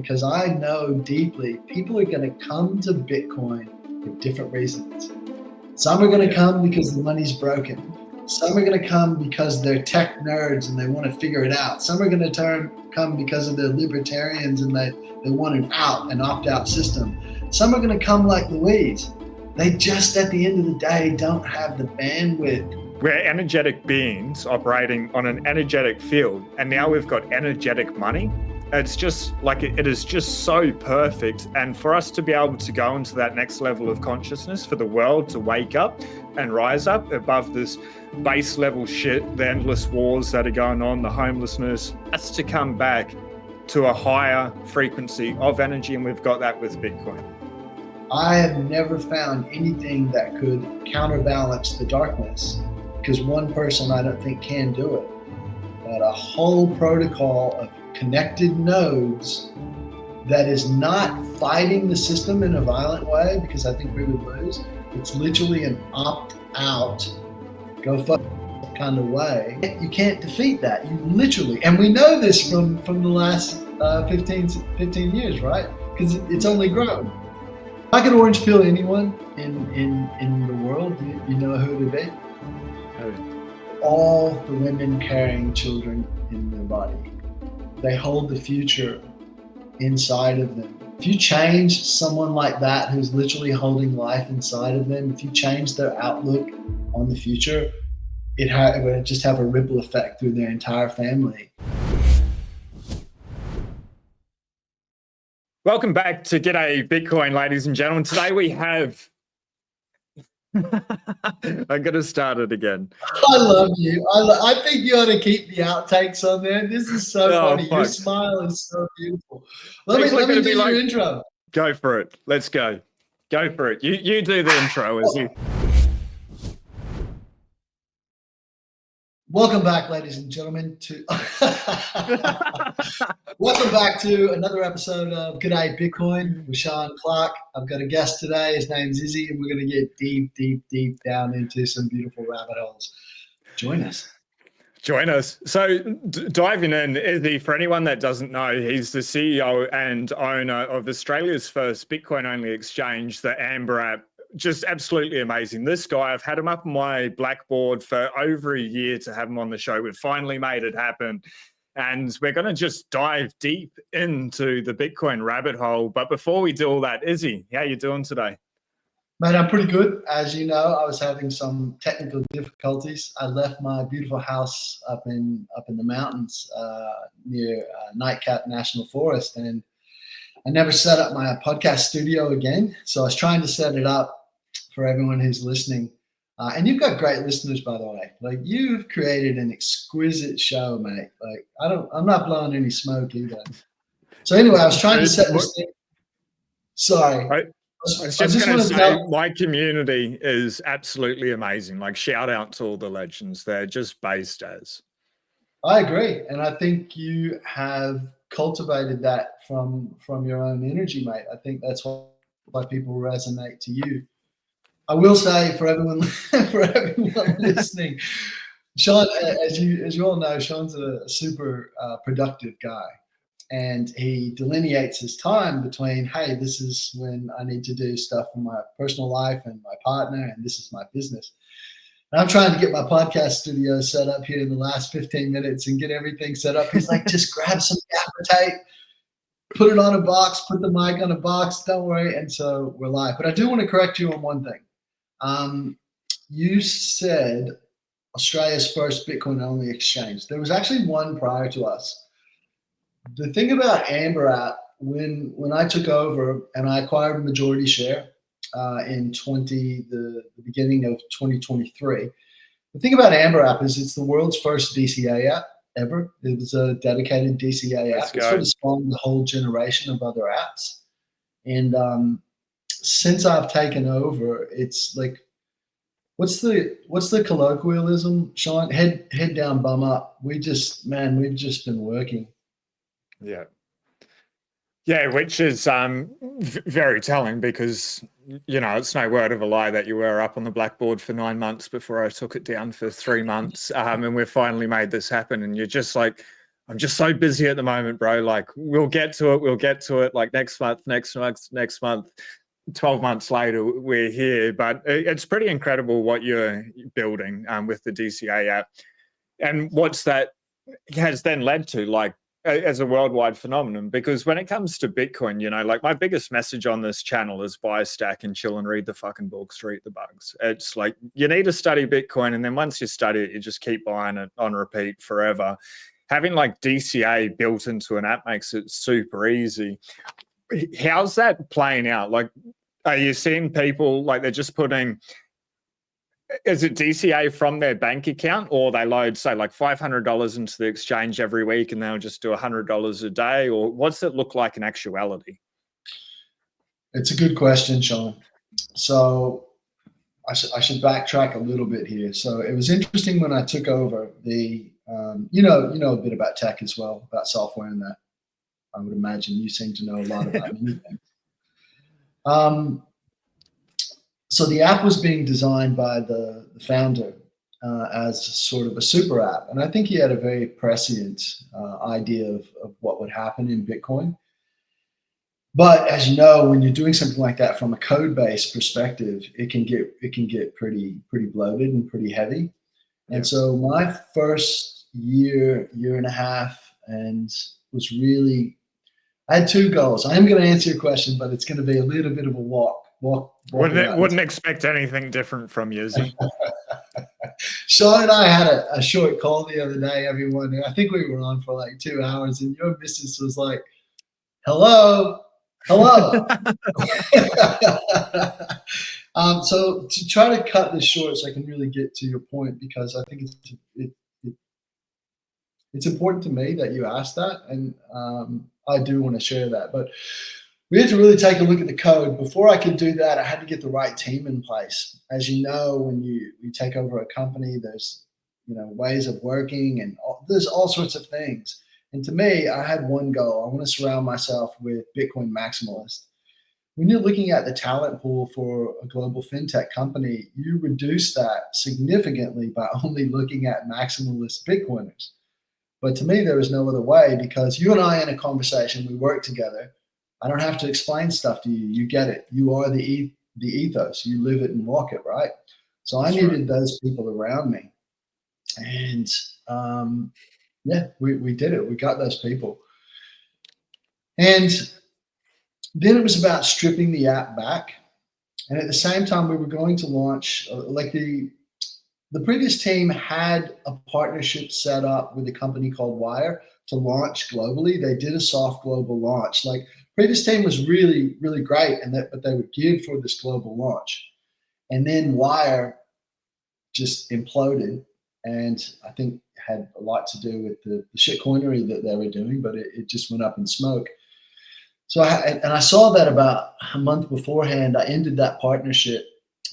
because I know deeply people are going to come to Bitcoin for different reasons. Some are going to come because the money's broken. Some are going to come because they're tech nerds and they want to figure it out. Some are going to come because of they're libertarians and they want an opt-out system. Some are going to come like Louise. They just, at the end of the day, don't have the bandwidth. We're energetic beings operating on an energetic field, and now we've got energetic money. It's just like, it is just so perfect. And for us to be able to go into that next level of consciousness, for the world to wake up and rise up above this base level shit, the endless wars that are going on, the homelessness, that's to come back to a higher frequency of energy. And we've got that with Bitcoin. I have never found anything that could counterbalance the darkness, because one person I don't think can do it. But a whole protocol of connected nodes that is not fighting the system in a violent way, because I think we would lose. It's literally an opt-out, go fuck kind of way. You can't defeat that. You literally, and we know this from the last 15 years, right? Because it's only grown. I could orange pill anyone in the world. You know who it would be? All the women carrying children in their body. They hold the future inside of them. If you change someone like that who's literally holding life inside of them, if you change their outlook on the future, it would just have a ripple effect through their entire family. Welcome back to Gday Bitcoin, ladies and gentlemen. Today we have... I'm going to start it again. I love you. I think you ought to keep the outtakes on there. This is so funny. Fuck. Your smile is so beautiful. Let me do your intro. Go for it. Let's go. Go for it. You do the intro, Izzy. Welcome back, ladies and gentlemen, to welcome back to another episode of Gday Bitcoin with Sean Clarke. I've got a guest today. His name's Izzy, and we're going to get deep down into some beautiful rabbit holes. Join us. Join us. So diving in, Izzy, for anyone that doesn't know, he's the CEO and owner of Australia's first Bitcoin-only exchange, the Amber app. Just absolutely amazing. This guy, I've had him up on my blackboard for over a year to have him on the show. We've finally made it happen. And we're going to just dive deep into the Bitcoin rabbit hole. But before we do all that, Izzy, how you doing today? Mate, I'm pretty good. As you know, I was having some technical difficulties. I left my beautiful house up in the mountains near Nightcap National Forest, and I never set up my podcast studio again. So I was trying to set it up for everyone who's listening. And you've got great listeners, by the way. Like, you've created an exquisite show, mate. Like, I'm not blowing any smoke either. So anyway, I was trying to set this thing. Sorry. I was just going to say, my community is absolutely amazing. Like, shout out to all the legends. They're just based as. I agree. And I think you have cultivated that from your own energy, mate. I think that's why people resonate to you. I will say, for everyone listening, Sean, as you all know, Sean's a super productive guy, and he delineates his time between, hey, this is when I need to do stuff in my personal life and my partner, and this is my business. And I'm trying to get my podcast studio set up here in the last 15 minutes and get everything set up. He's like, just grab some gaffer tape, put it on a box, put the mic on a box, don't worry. And so we're live. But I do want to correct you on one thing. You said Australia's first Bitcoin-only exchange. There was actually one prior to us. The thing about Amber app, when I took over and I acquired a majority share in the beginning of 2023, the thing about Amber app is it's the world's first DCA app ever. It was a dedicated DCA app. It sort of spawned a whole generation of other apps. And since I've taken over, it's like, what's the colloquialism, Sean? Head down, bum up. We've just been working. Yeah. Yeah, which is very telling, because, you know, it's no word of a lie that you were up on the blackboard for 9 months before I took it down for 3 months. And we've finally made this happen. And you're just like, I'm just so busy at the moment, bro. Like, we'll get to it. We'll get to it. Like next month, next month. 12 months later, we're here. But it's pretty incredible what you're building with the DCA app, and what's that has then led to, like, as a worldwide phenomenon. Because when it comes to Bitcoin, you know, like, my biggest message on this channel is buy, stack, and chill and read the fucking books, read the bugs. It's like, you need to study Bitcoin, and then once you study it, you just keep buying it on repeat forever. Having like DCA built into an app makes it super easy. How's that playing out? Like, are you seeing people, like, they're just putting, is it DCA from their bank account, or they load, say, like $500 into the exchange every week and they'll just do $100 a day? Or what's it look like in actuality? It's a good question, Sean. So I should backtrack a little bit here. So it was interesting when I took over the, you know a bit about tech as well, about software and that. I would imagine you seem to know a lot about many things. So the app was being designed by the founder as sort of a super app. And I think he had a very prescient idea of what would happen in Bitcoin. But as you know, when you're doing something like that from a code-based perspective, it can get pretty bloated and pretty heavy. And so my first year and a half, and was really, I had two goals. I am going to answer your question, but it's going to be a little bit of a walk. Wouldn't expect anything different from you, Izzy. Sean and I had a short call the other day, everyone. I think we were on for like 2 hours, and your missus was like, hello. So to try to cut this short so I can really get to your point, because I think it's important to me that you asked that, and I do want to share that. But we had to really take a look at the code. Before I could do that, I had to get the right team in place. As you know, when you take over a company, there's ways of working, and there's all sorts of things. And to me, I had one goal. I want to surround myself with Bitcoin maximalists. When you're looking at the talent pool for a global fintech company, you reduce that significantly by only looking at maximalist Bitcoiners. But to me, there was no other way, because you and I in a conversation, we work together. I don't have to explain stuff to you. You get it. You are the ethos. You live it and walk it, right? So I needed those people around me. And we did it. We got those people. And then it was about stripping the app back. And at the same time, we were going to launch, like the previous team had a partnership set up with a company called Wire to launch globally. They did a soft global launch. Like, previous team was really, really great, but they were geared for this global launch. And then Wire just imploded, and I think had a lot to do with the shitcoinery that they were doing, but it just went up in smoke. So I saw that about a month beforehand. I ended that partnership,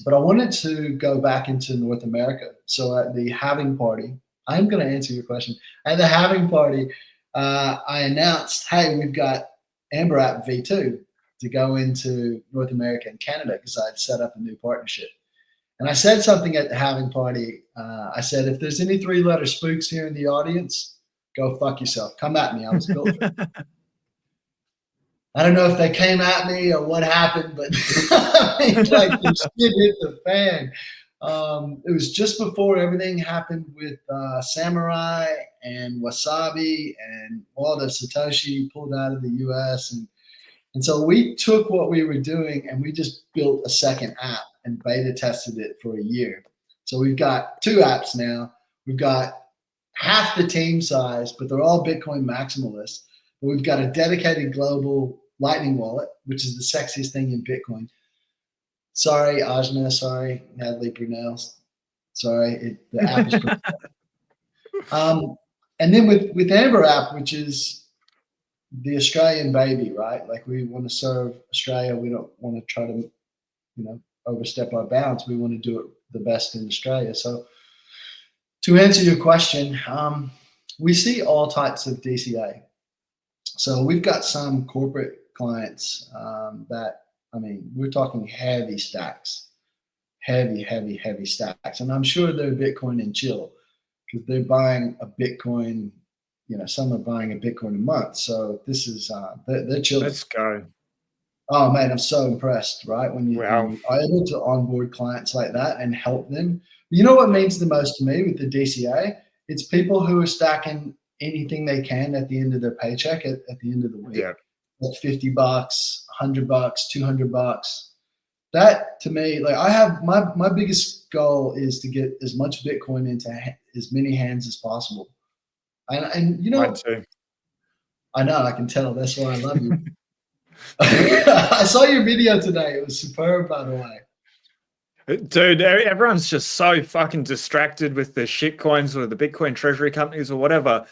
but I wanted to go back into North America. So at the halving party, I'm going to answer your question. At the halving party, I announced, hey, we've got Amber App V2 to go into North America and Canada, because I'd set up a new partnership. And I said something at the halving party. I said, if there's any 3-letter spooks here in the audience, go fuck yourself. Come at me. I was built for it. I don't know if they came at me or what happened, but like the shit hit the fan. It was just before everything happened with Samurai and Wasabi, and all the Satoshi pulled out of the US. And so we took what we were doing and we just built a second app and beta tested it for a year. So we've got 2 apps now. We've got half the team size, but they're all Bitcoin maximalists. But we've got a dedicated global Lightning wallet, which is the sexiest thing in Bitcoin. Sorry, Ajna. Sorry, Natalie Brunel. Sorry, the app is pretty and then with Amber App, which is the Australian baby, right? Like, we want to serve Australia. We don't want to try to, overstep our bounds. We want to do it the best in Australia. So to answer your question, we see all types of DCA. So we've got some corporate clients that, we're talking heavy stacks, heavy stacks. And I'm sure they're Bitcoin and chill, because they're buying a Bitcoin some are buying a Bitcoin a month. So this is they're chilling. Let's go. Oh man, I'm so impressed, right? When you Wow. are able to onboard clients like that and help them. You know what means the most to me with the DCA? It's people who are stacking anything they can at the end of their paycheck at the end of the week. Yeah. Like $50, $100, $200. That to me, like I have my biggest goal is to get as much Bitcoin into as many hands as possible. And Mine too. I know, I can tell. That's why I love you. I saw your video today. It was superb, by the way. Dude, everyone's just so fucking distracted with the shit coins or the Bitcoin treasury companies or whatever.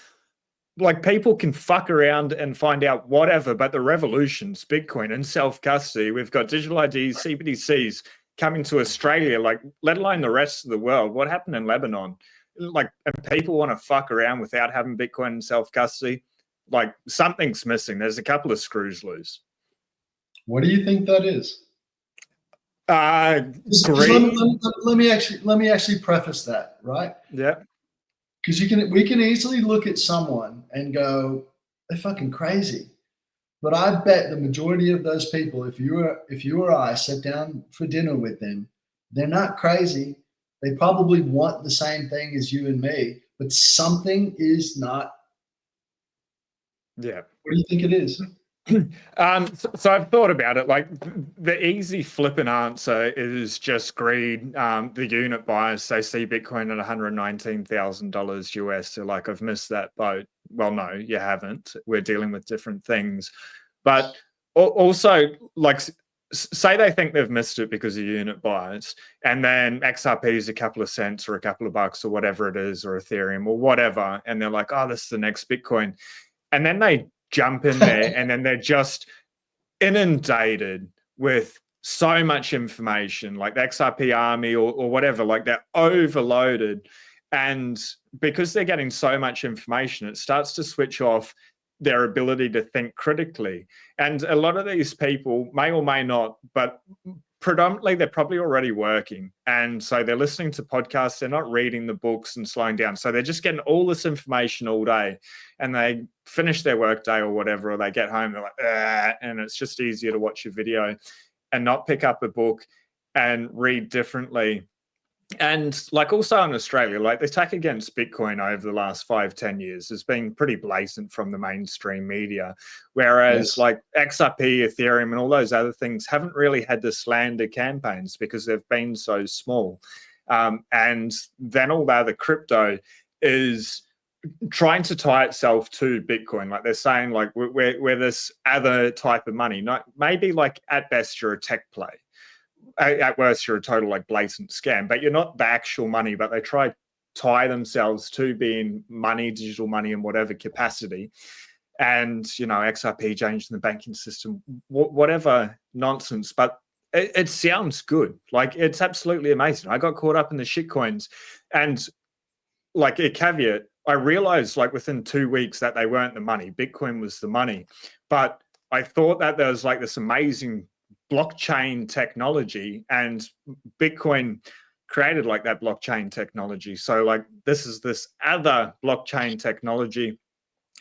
Like people can fuck around and find out whatever, but the revolution's Bitcoin and self-custody. We've got digital IDs, CBDCs coming to Australia, like let alone the rest of the world. What happened in Lebanon? Like, and people want to fuck around without having Bitcoin and self-custody. Like something's missing. There's a couple of screws loose. What do you think that is? Greed. Let me actually preface that, right? Yeah. Because we can easily look at someone and go, they're fucking crazy. But I bet the majority of those people, if you or I sat down for dinner with them, they're not crazy. They probably want the same thing as you and me, but something is not. Yeah. What do you think it is? So I've thought about it. Like the easy flippant answer is just greed. The unit buyers, they see Bitcoin at $119,000 US. So like, I've missed that boat. Well, no, you haven't. We're dealing with different things. But also, like, say they think they've missed it because of unit buyers, and then XRP is a couple of cents or a couple of bucks or whatever it is, or Ethereum or whatever, and they're like, oh, this is the next Bitcoin. And then they jump in there and then they're just inundated with so much information, like the XRP army or whatever, like they're overloaded. And because they're getting so much information, it starts to switch off their ability to think critically. And a lot of these people may or may not, but predominantly they're probably already working, and so they're listening to podcasts, they're not reading the books and slowing down, so they're just getting all this information all day, and they finish their work day or whatever, or they get home, they're like, and it's just easier to watch a video and not pick up a book and read differently. And like also in Australia, like the attack against Bitcoin over the last 5-10 years has been pretty blatant from the mainstream media. Whereas like XRP, Ethereum, and all those other things haven't really had the slander campaigns because they've been so small. And then all the other crypto is trying to tie itself to Bitcoin. Like they're saying, like we're this other type of money. Not maybe like at best you're a tech play. At worst, you're a total like blatant scam, but you're not the actual money. But they try to tie themselves to being money, digital money, in whatever capacity. And XRP changing the banking system, whatever nonsense. But it sounds good. Like it's absolutely amazing. I got caught up in the shit coins, and like a caveat, I realized like within 2 weeks that they weren't the money. Bitcoin was the money, but I thought that there was like this amazing blockchain technology, and Bitcoin created like that blockchain technology. So like this is this other blockchain technology,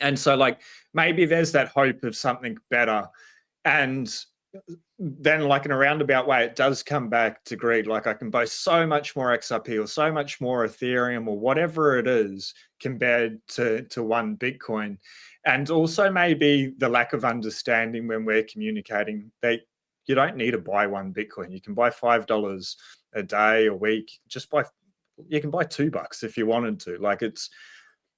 and so like maybe there's that hope of something better. And then like in a roundabout way, it does come back to greed. Like I can buy so much more XRP or so much more Ethereum or whatever it is compared to one Bitcoin. And also maybe the lack of understanding when we're communicating that you don't need to buy one Bitcoin. You can buy $5 a day, a week. You can buy $2 if you wanted to. Like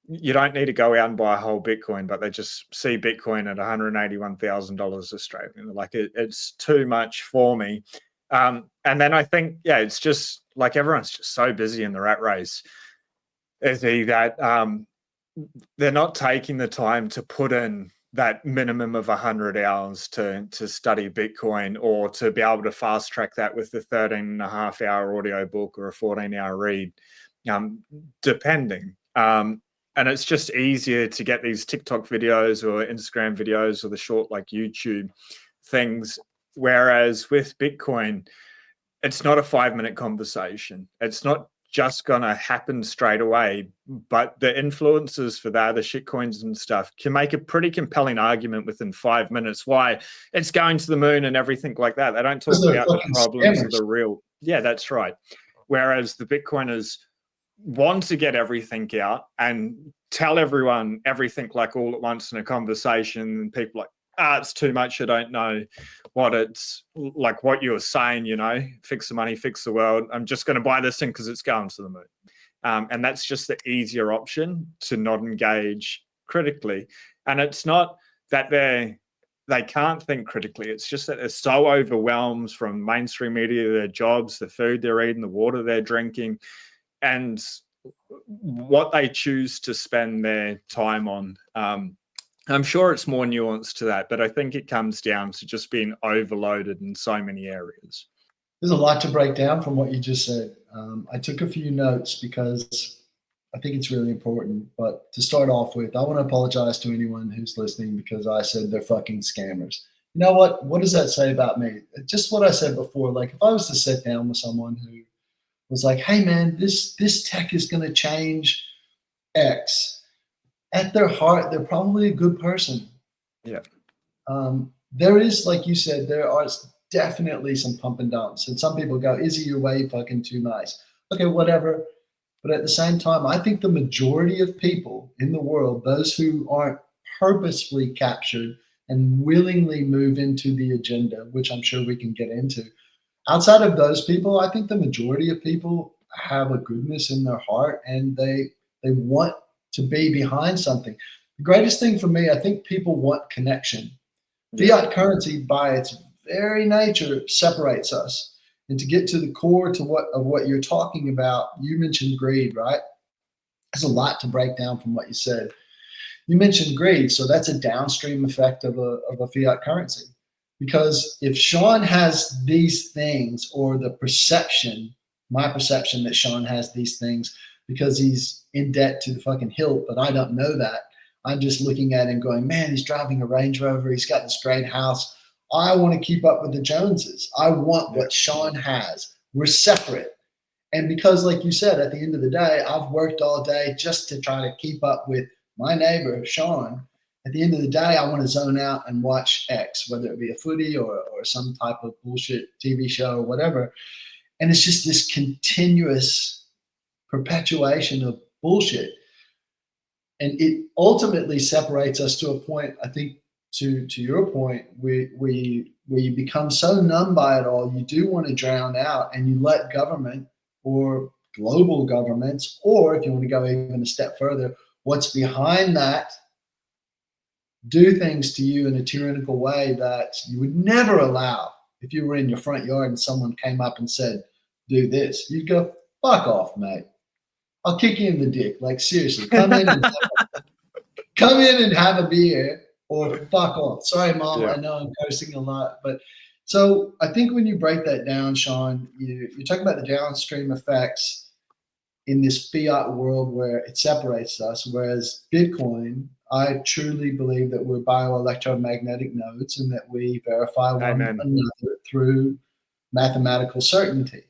you don't need to go out and buy a whole Bitcoin, but they just see Bitcoin at $181,000 Australian. Like it's too much for me. And then I think, it's just like everyone's just so busy in the rat race, Izzy, that they're not taking the time to put in that minimum of 100 hours to study Bitcoin, or to be able to fast track that with the 13.5-hour audio book or a 14-hour read, depending. And it's just easier to get these TikTok videos or Instagram videos or the short like YouTube things. Whereas with Bitcoin, it's not a 5-minute conversation. It's not just gonna happen straight away. But the influencers for that, the shitcoins and stuff, can make a pretty compelling argument within 5 minutes why it's going to the moon and everything like that. They don't talk about the problems of the real. Yeah, that's right. Whereas the Bitcoiners want to get everything out and tell everyone everything like all at once in a conversation, and people like, it's too much, I don't know what it's like, what you were saying, you know, fix the money, fix the world, I'm just going to buy this thing because it's going to the moon. And that's just the easier option, to not engage critically. And it's not that they can't think critically, it's just that they're so overwhelmed from mainstream media, their jobs, the food they're eating, the water they're drinking, and what they choose to spend their time on. I'm sure it's more nuanced to that, but I think it comes down to just being overloaded in so many areas. There's a lot to break down from what you just said. I took a few notes because I think it's really important. But to start off with, I want to apologize to anyone who's listening because I said they're fucking scammers. You know what? What does that say about me? Just what I said before. Like, if I was to sit down with someone who was like, hey, man, this tech is going to change X. At their heart, they're probably a good person. Yeah. There is, like you said, there are definitely some pump and dumps. And some people go, Izzy, you're way fucking too nice. Okay, whatever. But at the same time, I think the majority of people in the world, those who aren't purposefully captured and willingly move into the agenda, which I'm sure we can get into, outside of those people, I think the majority of people have a goodness in their heart and they want to be behind something. The greatest thing for me, I think people want connection. Fiat currency, by its very nature, separates us. And to get to the core of what you're talking about, you mentioned greed, right? There's a lot to break down from what you said. You mentioned greed, so that's a downstream effect of a fiat currency. Because if Sean has these things, or the perception, my perception that Sean has these things because he's in debt to the fucking hilt, but I don't know that. I'm just looking at him going, man, he's driving a Range Rover. He's got this great house. I want to keep up with the Joneses. I want what Sean has. We're separate. And because, like you said, at the end of the day, I've worked all day just to try to keep up with my neighbor, Sean. At the end of the day, I want to zone out and watch X, whether it be a footy or some type of bullshit TV show or whatever. And it's just this continuous perpetuation of bullshit. And it ultimately separates us to a point, I think, to your point, we become so numb by it all, you do want to drown out and you let government or global governments, or if you want to go even a step further, what's behind that, do things to you in a tyrannical way that you would never allow. If you were in your front yard and someone came up and said, do this, you'd go, fuck off, mate. I'll kick you in the dick. Like, seriously, come in and have a beer or fuck off. Sorry, Mom, I know I'm cursing a lot. But so I think when you break that down, Sean, you talk about the downstream effects in this fiat world where it separates us, whereas Bitcoin, I truly believe that we're bioelectromagnetic nodes and that we verify one another through mathematical certainty.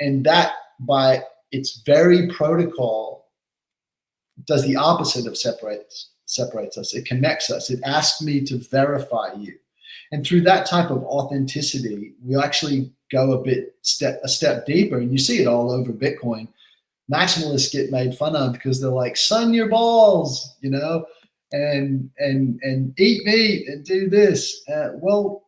And that, by its very protocol, does the opposite of separates us. It connects us. It asks me to verify you. And through that type of authenticity, we actually go a step deeper. And you see it all over Bitcoin. Maximalists get made fun of because they're like, sun your balls, you know, and eat meat and do this. Well,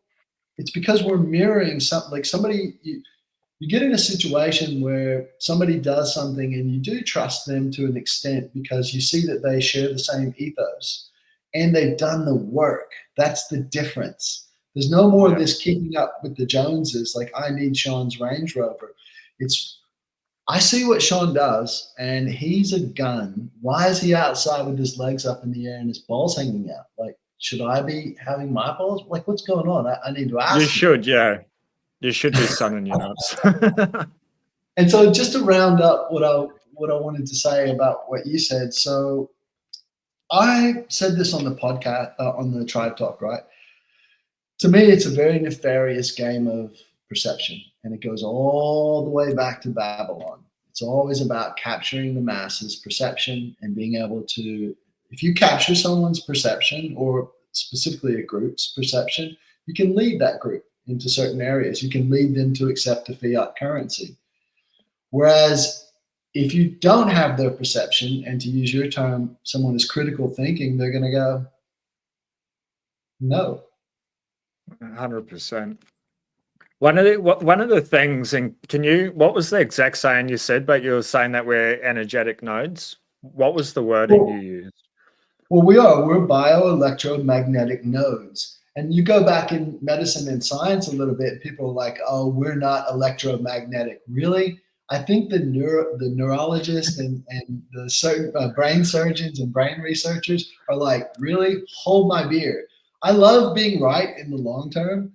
it's because we're mirroring something. Like somebody, you get in a situation where somebody does something and you do trust them to an extent because you see that they share the same ethos and they've done the work. That's the difference. There's no more of this keeping up with the Joneses. Like, I need Sean's Range Rover. I see what Sean does and he's a gun. Why is he outside with his legs up in the air and his balls hanging out? Like, should I be having my balls? Like, what's going on? I need to ask. You should, yeah. You should be sunning your nuts. And so just to round up what I wanted to say about what you said. So I said this on the podcast, on the Tribe Talk, right? To me, it's a very nefarious game of perception. And it goes all the way back to Babylon. It's always about capturing the masses' perception and being able to, if you capture someone's perception or specifically a group's perception, you can lead that group into certain areas. You can lead them to accept a fiat currency. Whereas if you don't have their perception, and to use your term, someone is critical thinking, they're going to go, no. 100%. One of the things, and what was the exact saying you said, but you were saying that we're energetic nodes? What was the wording you used? Well, we're bioelectromagnetic nodes. And you go back in medicine and science a little bit, people are like, oh, we're not electromagnetic. Really? I think the neurologists and the certain brain surgeons and brain researchers are like, really? Hold my beer. I love being right in the long term,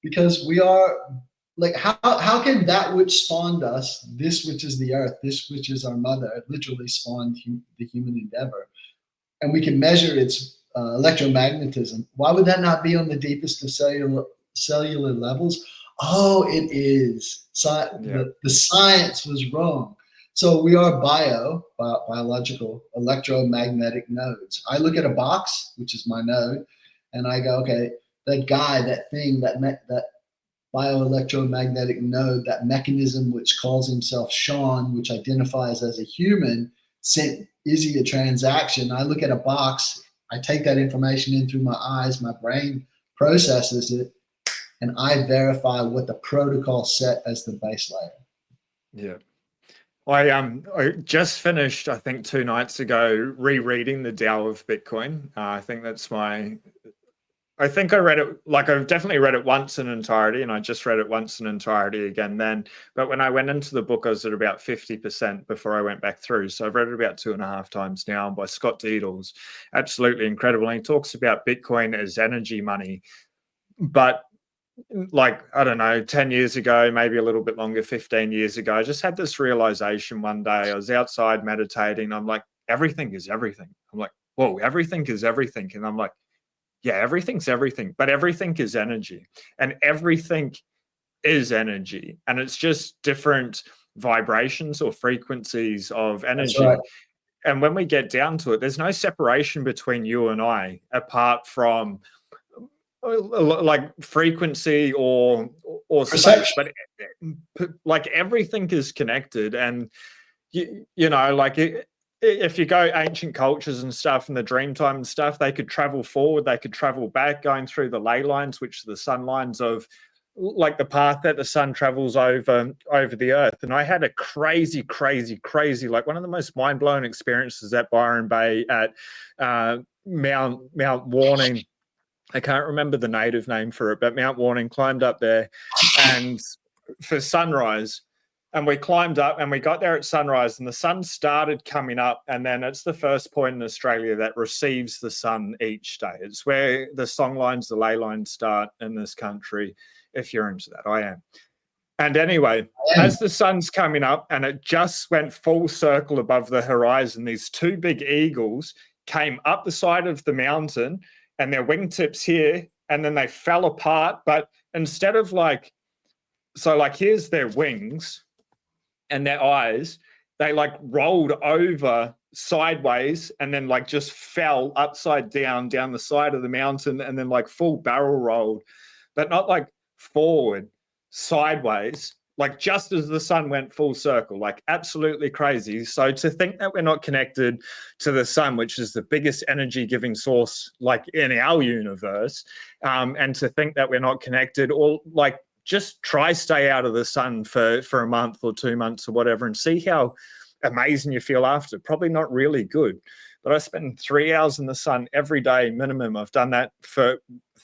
because we are like, how can that which spawned us, this which is the earth, this which is our mother, literally spawned the human endeavor, and we can measure its electromagnetism. Why would that not be on the deepest of cellular levels? Oh, it is. The science was wrong. So we are biological electromagnetic nodes. I look at a box, which is my node, and I go, okay, that guy, that thing, that bioelectromagnetic node, that mechanism which calls himself Sean, which identifies as a human, sent Izzy a transaction. I look at a box, I take that information in through my eyes, my brain processes it, and I verify what the protocol set as the base layer. Yeah. I just finished, I think 2 nights ago, rereading the Tao of Bitcoin. I think I read it, like I've definitely read it once in entirety, and I just read it once in entirety again then. But when I went into the book, I was at about 50% before I went back through. So I've read it about 2.5 times now, by Scott Deedles. Absolutely incredible. And he talks about Bitcoin as energy money. But like, I don't know, 10 years ago, maybe a little bit longer, 15 years ago, I just had this realization one day. I was outside meditating. I'm like, everything is everything. I'm like, whoa, everything is everything. And I'm like, yeah, everything's everything, but everything is energy, and everything is energy. And it's just different vibrations or frequencies of energy. Right. And when we get down to it, there's no separation between you and I apart from like frequency or space, but like everything is connected. And you know, like if you go ancient cultures and stuff and the Dreamtime and stuff, they could travel forward, they could travel back, going through the ley lines, which are the sun lines of like the path that the sun travels over the earth. And I had a crazy, like one of the most mind-blowing experiences at Byron Bay at Mount Warning. I can't remember the native name for it, but Mount Warning, climbed up there and for sunrise. And we climbed up and we got there at sunrise and the sun started coming up. And then it's the first point in Australia that receives the sun each day. It's where the song lines, the ley lines start in this country. If you're into that, I am. And anyway, as the sun's coming up and it just went full circle above the horizon, these 2 big eagles came up the side of the mountain and their wingtips here, and then they fell apart. But instead of like, so like here's their wings and their eyes, they like rolled over sideways and then like just fell upside down the side of the mountain and then like full barrel rolled, but not like forward, sideways, like just as the sun went full circle, like absolutely crazy. So to think that we're not connected to the sun, which is the biggest energy giving source like in our universe, and to think that we're not connected, or like just try stay out of the sun for a month or 2 months or whatever and see how amazing you feel after. Probably not really good, but I spend 3 hours in the sun every day minimum. I've done that for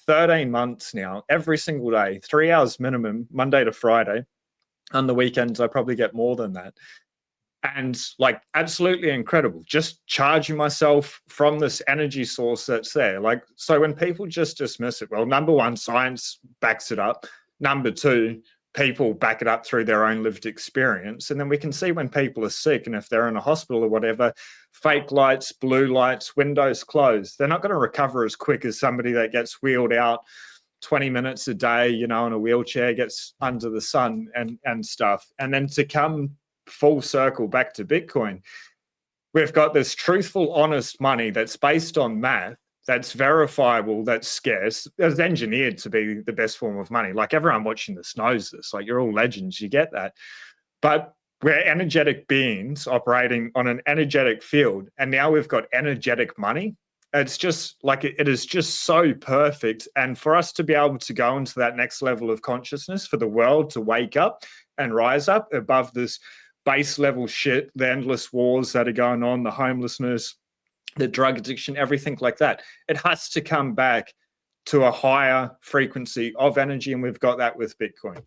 13 months now, every single day, 3 hours minimum, Monday to Friday. On the weekends, I probably get more than that. And like absolutely incredible, just charging myself from this energy source that's there. Like, so when people just dismiss it, well, number one, science backs it up. Number two, people back it up through their own lived experience. And then we can see when people are sick and if they're in a hospital or whatever, fake lights, blue lights, windows closed. They're not going to recover as quick as somebody that gets wheeled out 20 minutes a day, you know, in a wheelchair, gets under the sun and stuff. And then to come full circle back to Bitcoin. We've got this truthful, honest money that's based on math, that's verifiable, that's scarce, that's engineered to be the best form of money. Like everyone watching this knows this. Like you're all legends, you get that. But we're energetic beings operating on an energetic field, and now we've got energetic money. It's just like it is just so perfect. And for us to be able to go into that next level of consciousness, for the world to wake up and rise up above this base level shit, the endless wars that are going on, the homelessness, the drug addiction, everything like that, it has to come back to a higher frequency of energy. And we've got that with Bitcoin.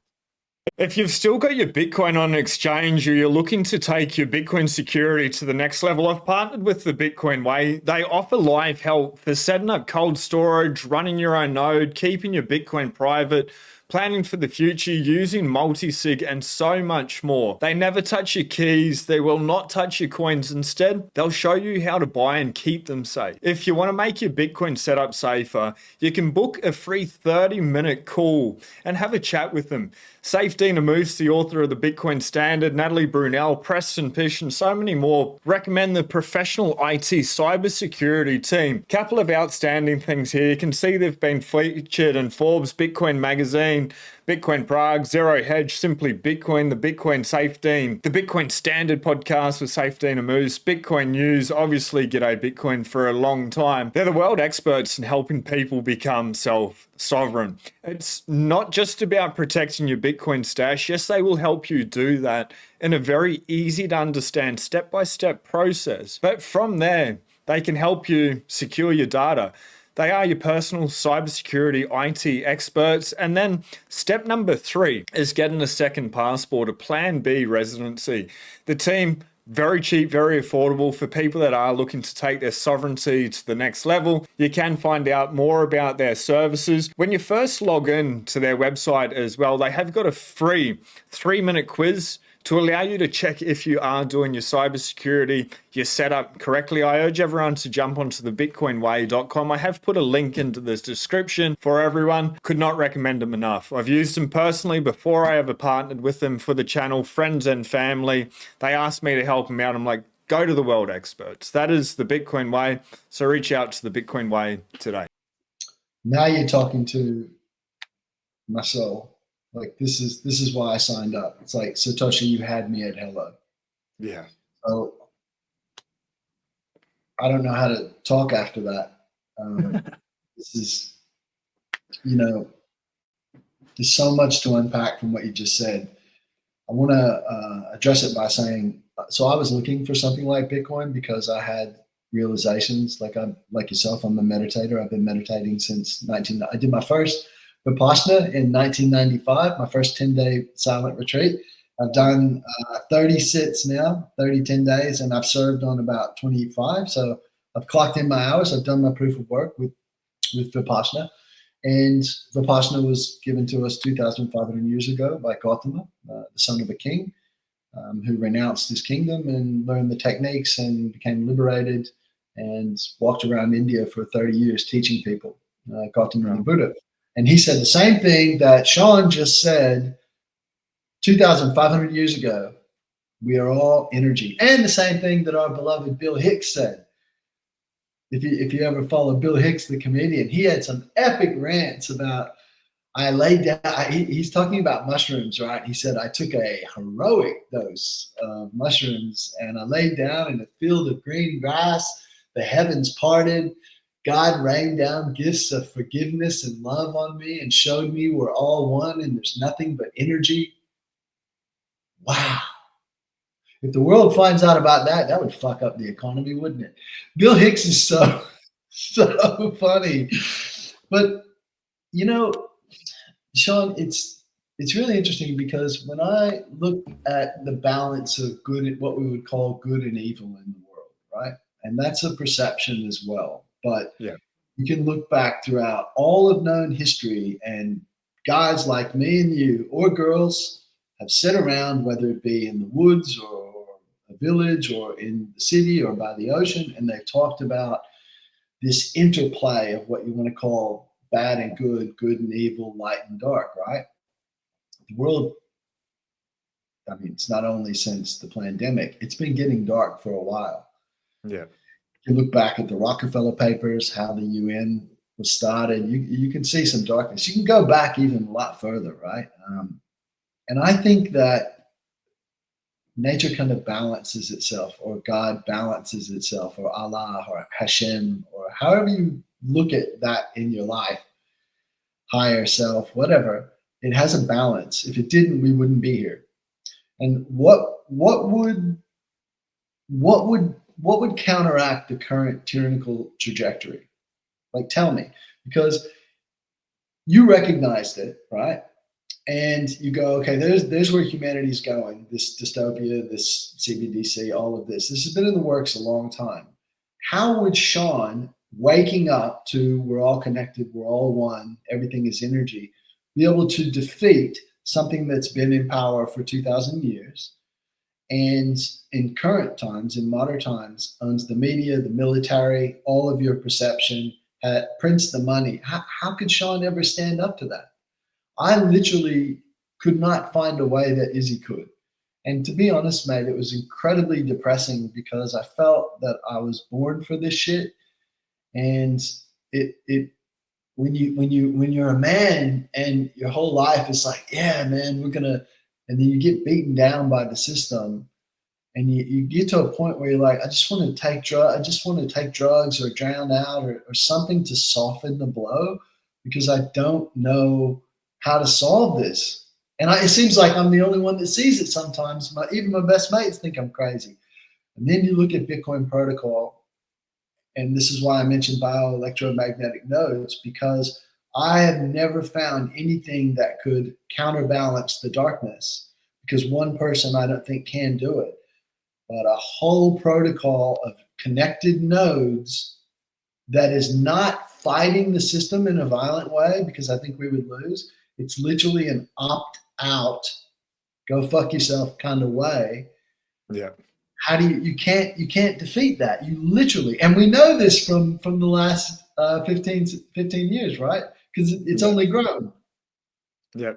If you've still got your Bitcoin on an exchange or you're looking to take your Bitcoin security to the next level, I've partnered with the Bitcoin Way. They offer live help for setting up cold storage, running your own node, keeping your Bitcoin private, planning for the future, using multi-sig, and so much more. They never touch your keys. They will not touch your coins. Instead, they'll show you how to buy and keep them safe. If you want to make your Bitcoin setup safer, you can book a free 30-minute call and have a chat with them. Safedina Moose, the author of the Bitcoin Standard, Natalie Brunel, Preston Pish, and so many more recommend the professional IT cybersecurity team. Couple of outstanding things here. You can see they've been featured in Forbes, Bitcoin Magazine, Bitcoin Prague, Zero Hedge, Simply Bitcoin, the Bitcoin Safedine, the Bitcoin Standard podcast with Safedina Moose, Bitcoin News, obviously Gday Bitcoin for a long time. They're the world experts in helping people become self-sovereign. It's not just about protecting your Bitcoin stash. Yes, they will help you do that in a very easy to understand step-by-step process. But from there, they can help you secure your data. They are your personal cybersecurity IT experts. And then step number 3 is getting a second passport, a Plan B residency. The team, very cheap, very affordable for people that are looking to take their sovereignty to the next level. You can find out more about their services. When you first log in to their website as well, they have got a free 3-minute quiz to allow you to check if you are doing your cybersecurity, your setup correctly. I urge everyone to jump onto the bitcoinway.com. I have put a link into this description for everyone. Could not recommend them enough. I've used them personally before I ever partnered with them for the channel, friends and family. They asked me to help them out. I'm like, go to the world experts. That is the Bitcoin Way. So reach out to the Bitcoin Way today. Now you're talking to my soul. Like this is why I signed up. It's like, Satoshi, you had me at hello. Yeah. So I don't know how to talk after that. This is, there's so much to unpack from what you just said. I want to address it by saying, so I was looking for something like Bitcoin because I had realizations. Like yourself, I'm a meditator. I've been meditating since I did my first Vipassana in 1995, my first 10-day silent retreat. I've done 30 sits now, 10 days, and I've served on about 25. So I've clocked in my hours. I've done my proof of work with Vipassana. And Vipassana was given to us 2,500 years ago by Gautama, the son of a king, who renounced his kingdom and learned the techniques and became liberated and walked around India for 30 years teaching people, Gautama the Buddha. And he said the same thing that Sean just said 2,500 years ago. We are all energy. And the same thing that our beloved Bill Hicks said. If you ever follow Bill Hicks, the comedian, he had some epic rants about, I laid down, he's talking about mushrooms, right? He said, I took a heroic dose of mushrooms and I laid down in a field of green grass. The heavens parted. God rained down gifts of forgiveness and love on me and showed me we're all one and there's nothing but energy. Wow. If the world finds out about that, that would fuck up the economy, wouldn't it? Bill Hicks is so funny. But, Sean, it's really interesting because when I look at the balance of good, what we would call good and evil in the world, right? And that's a perception as well. But yeah, you can look back throughout all of known history, and guys like me and you, or girls, have sit around, whether it be in the woods or a village or in the city or by the ocean, and they've talked about this interplay of what you want to call bad and good, good and evil, light and dark, right? The world I mean, it's not only since the pandemic, it's been getting dark for a while. Yeah. You look back at the Rockefeller papers, how the UN was started, you can see some darkness. You can go back even a lot further, right? And I think that nature kind of balances itself, or God balances itself, or Allah, or Hashem, or however you look at that in your life, higher self, whatever. It has a balance. If it didn't, we wouldn't be here. And what would counteract the current tyrannical trajectory? Like, tell me, because you recognized it, right? And you go, okay, there's where humanity's going. This dystopia, this CBDC, all of this. This has been in the works a long time. How would Sean, waking up to we're all connected, we're all one, everything is energy, be able to defeat something that's been in power for 2,000 years, and in current times, in modern times, owns the media, the military, all of your perception, prints the money? How could Sean ever stand up to that? I literally could not find a way that Izzy could. And to be honest, mate, it was incredibly depressing because I felt that I was born for this shit. And when you're a man and your whole life is like, yeah, man, and then you get beaten down by the system, and you get to a point where you're like, I just want to take drugs or drown out or something to soften the blow, because I don't know how to solve this. And it seems like I'm the only one that sees it sometimes. Even my best mates think I'm crazy. And then you look at Bitcoin protocol, and this is why I mentioned bioelectromagnetic nodes, because I have never found anything that could counterbalance the darkness, because one person I don't think can do it. But a whole protocol of connected nodes that is not fighting the system in a violent way, because I think we would lose. It's literally an opt-out, go fuck yourself kind of way. Yeah. How do you can't defeat that. You literally, and we know this from the last 15 years, right? Because it's only grown. Yeah.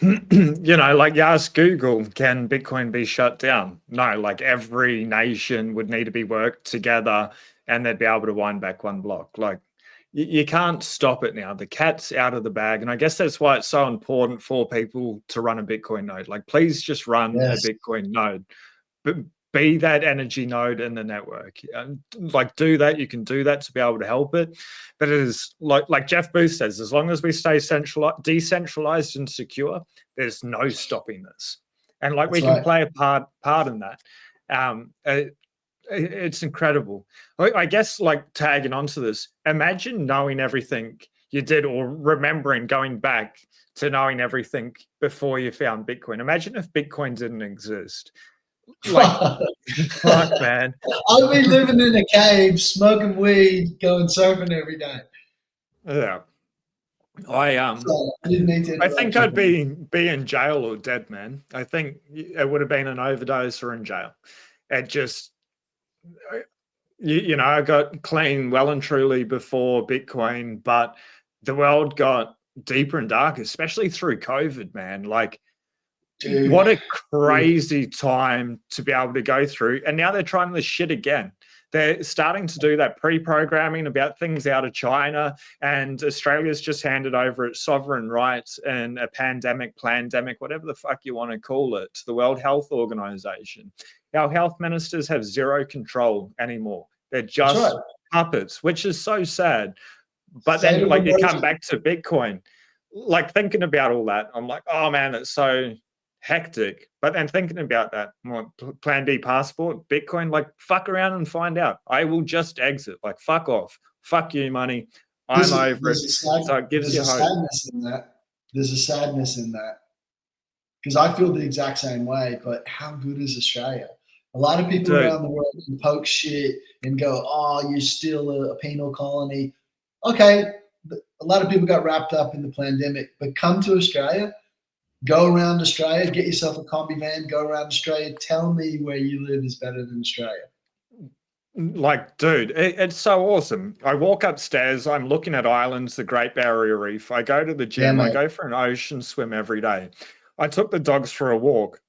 Like you ask Google, can Bitcoin be shut down? No, like every nation would need to be worked together and they'd be able to wind back one block. Like you can't stop it now. The cat's out of the bag. And I guess that's why it's so important for people to run a Bitcoin node. Like, please just run a Bitcoin node. But be that energy node in the network. Like, do that. You can do that to be able to help it. But it is like Jeff Booth says, as long as we stay decentralized and secure, there's no stopping this. And like, we can play a part in that. It's incredible. I guess, like, tagging onto this, imagine knowing everything you did, or remembering going back to knowing everything before you found Bitcoin. Imagine if Bitcoin didn't exist. Like, fuck, man. I'd be living in a cave, smoking weed, going surfing every day. Yeah. I think I'd be in jail or dead, man. I think it would have been an overdose or in jail. It just, I got clean well and truly before Bitcoin, but the world got deeper and darker, especially through COVID, man. Like, dude, what a crazy time to be able to go through. And now they're trying this shit again. They're starting to do that pre-programming about things out of China, and Australia's just handed over its sovereign rights and a plandemic, whatever the fuck you want to call it, to the World Health Organization. Our health ministers have zero control anymore. They're just puppets, which is so sad. But then, like, you come back to Bitcoin, like, thinking about all that, I'm like, oh man, it's so hectic. But then thinking about that, Plan B passport, Bitcoin, like, fuck around and find out. I will just exit. Like, fuck off. Fuck you, money. I'm over it. So it gives you hope. There's a sadness in that. Because I feel the exact same way, but how good is Australia? A lot of people around the world can poke shit and go, oh, you're still a penal colony. Okay, a lot of people got wrapped up in the pandemic, but come to Australia, go around Australia, get yourself a combi van, go around Australia, tell me where you live is better than Australia. Like, dude, it's so awesome. I walk upstairs, I'm looking at islands, the Great Barrier Reef. I go to the gym, I go for an ocean swim every day. I took the dogs for a walk.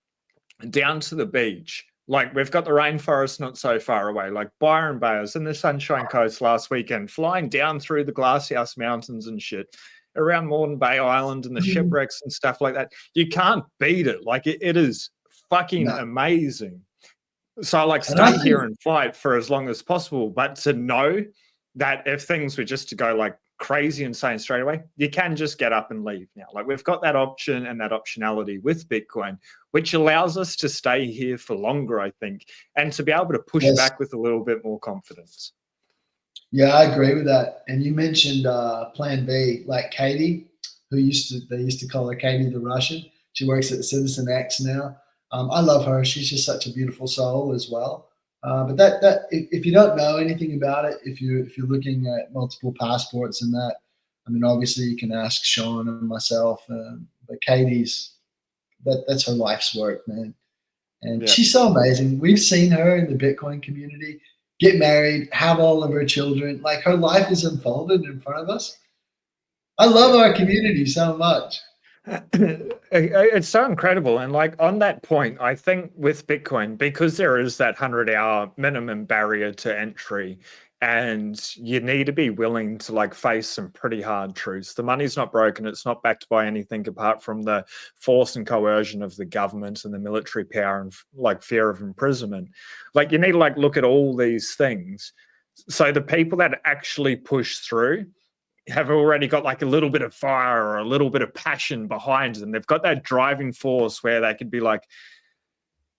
down to the beach. Like, we've got the rainforest not so far away, like Byron Bay. I was in the Sunshine Coast last weekend, flying down through the Glasshouse Mountains and shit, around Moreton Bay Island and the shipwrecks and stuff like that. You can't beat it. Like, it is fucking amazing. So I like stay here and fight for as long as possible. But to know that if things were just to go like crazy insane straight away, you can just get up and leave now. Like, we've got that option and that optionality with Bitcoin, which allows us to stay here for longer, I think, and to be able to push back with a little bit more confidence. Yeah, I agree with that. And you mentioned Plan B, like Katie, who they used to call her Katie the Russian. She works at Citizen X now. I love her. She's just such a beautiful soul as well. But that if you don't know anything about it, if you're looking at multiple passports and that, I mean, obviously you can ask Sean and myself. But Katie's that's her life's work, man. And she's so amazing. We've seen her in the Bitcoin community get married, have all of her children. Like, her life is unfolded in front of us. I love our community so much. It's so incredible. And like, on that point, I think with Bitcoin, because there is that 100-hour minimum barrier to entry, and you need to be willing to like face some pretty hard truths. The money's not broken. It's not backed by anything apart from the force and coercion of the government and the military power and like fear of imprisonment. Like, you need to like look at all these things. So the people that actually push through have already got like a little bit of fire or a little bit of passion behind them. They've got that driving force where they could be like,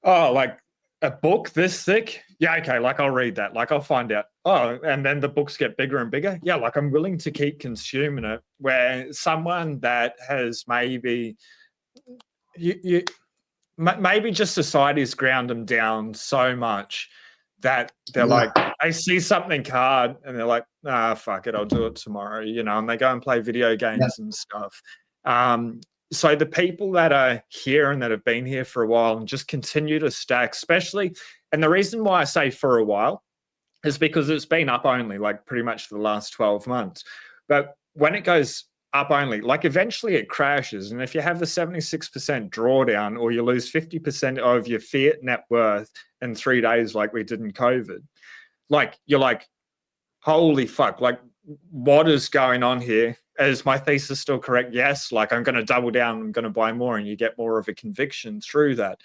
oh, like a book this thick? Yeah, okay, like I'll read that. Like, I'll find out. Oh, and then the books get bigger and bigger. Yeah, like I'm willing to keep consuming it. Where someone that has maybe maybe just society's ground them down so much that they're like, they see something hard and they're like, ah, fuck it, I'll do it tomorrow, you know, and they go and play video games and stuff. So the people that are here and that have been here for a while and just continue to stack, especially, and the reason why I say for a while is because it's been up only like pretty much for the last 12 months. But when it goes up only, like eventually it crashes. And if you have the 76% drawdown, or you lose 50% of your fiat net worth in 3 days, like we did in COVID, like you're like, holy fuck, like what is going on here? Is my thesis still correct? Yes. Like, I'm going to double down, I'm going to buy more, and you get more of a conviction through that.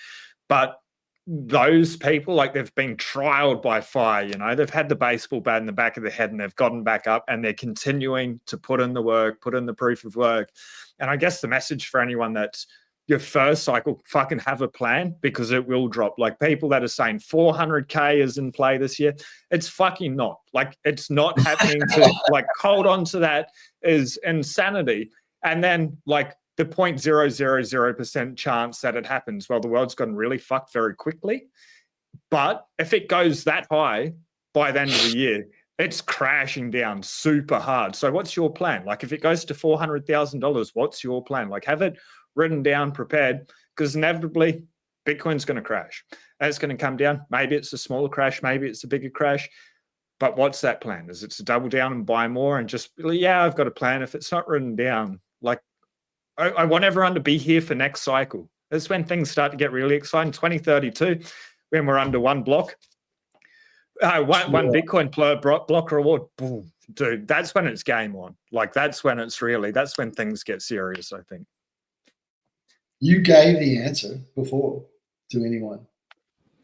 But those people, like, they've been trialed by fire, you know, they've had the baseball bat in the back of the head and they've gotten back up, and they're continuing to put in the work, put in the proof of work. And I guess the message for anyone that's your first cycle, fucking have a plan, because it will drop. Like, people that are saying 400K is in play this year, it's fucking not. Like, it's not happening. To like hold on to that is insanity. And then like the 0.000% chance that it happens, well, the world's gotten really fucked very quickly. But if it goes that high by the end of the year, it's crashing down super hard. So what's your plan? Like, if it goes to $400,000, what's your plan? Like, have it written down, prepared, because inevitably Bitcoin's going to crash. And it's going to come down. Maybe it's a smaller crash, maybe it's a bigger crash. But what's that plan? Is it to double down and buy more and just, yeah, I've got a plan. If it's not written down, like, I want everyone to be here for next cycle. That's when things start to get really exciting. 2032, when we're under one block, one Bitcoin block reward, boom, dude, that's when it's game on. Like, that's when things get serious, I think. You gave the answer before to anyone.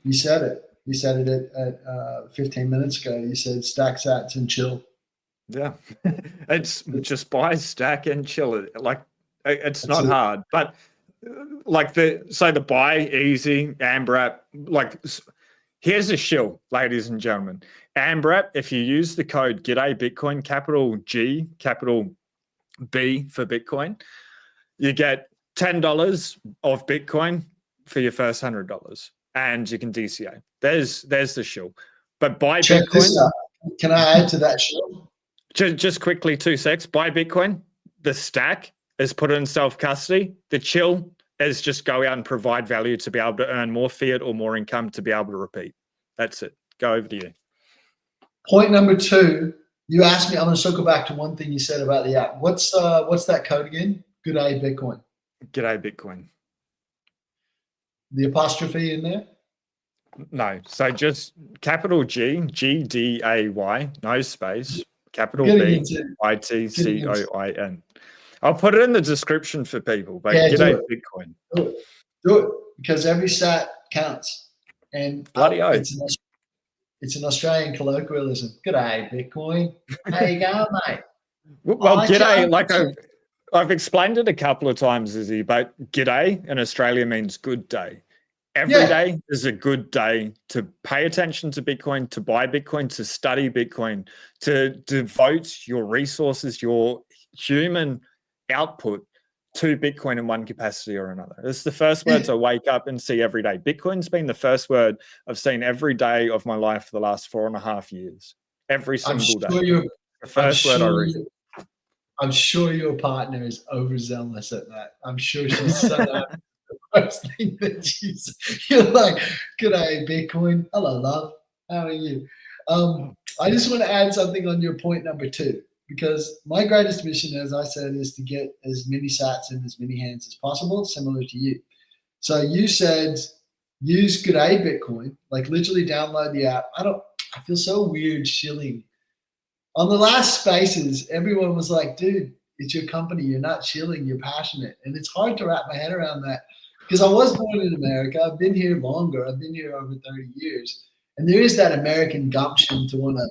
You said it. You said it at 15 minutes ago. You said stack sats and chill. Yeah. It's just buy, stack, and chill. Like, it's not hard. But like the buy easy, AMBRAP, like, here's a shill, ladies and gentlemen. AMBRAP, if you use the code Gday Bitcoin, capital G, capital B for Bitcoin, you get $10 of Bitcoin for your first $100, and you can DCA. There's the shill. But buy Check Bitcoin. This out. Can I add to that shill? Just quickly, 2 secs. Buy Bitcoin. The stack is put in self-custody. The chill is just go out and provide value to be able to earn more fiat or more income to be able to repeat. That's it. Go over to you. Point number 2, you asked me, I'm going to circle back to one thing you said about the app. What's that code again? Gday Bitcoin. G'day Bitcoin. the apostrophe in there? No, so just capital G, Gday, no space, capital Getting B, into getting into Bitcoin. I'll put it in the description for people, but yeah, do G'day it. Bitcoin. Do it. Do it because every sat counts. And Bloody oath. it's an Australian colloquialism. G'day, Bitcoin. How you going, mate? Well, I g'day, charge like you. I've explained it a couple of times, Izzy, but g'day in Australia means good day. Every Yeah, day is a good day to pay attention to Bitcoin, to buy Bitcoin, to study Bitcoin, to devote your resources, your human output to Bitcoin in one capacity or another. It's the first words I wake up and see every day. Bitcoin's been the first word I've seen every day of my life for the last 4.5 years. Every I'm single day. sure you're. The I'm first word I sure. read. I'm sure your partner is overzealous at that. I'm sure she's so the first thing that you're like, "G'day, Bitcoin. Hello, love. How are you?" I just want to add something on your point number 2 because my greatest mission, as I said, is to get as many sats in as many hands as possible, similar to you. So you said use G'day Bitcoin, like literally download the app. I feel so weird shilling. On the last spaces, everyone was like, dude, it's your company. You're not shilling, you're passionate. And it's hard to wrap my head around that because I was born in America. I've been here longer. I've been here over 30 years. And there is that American gumption to want to,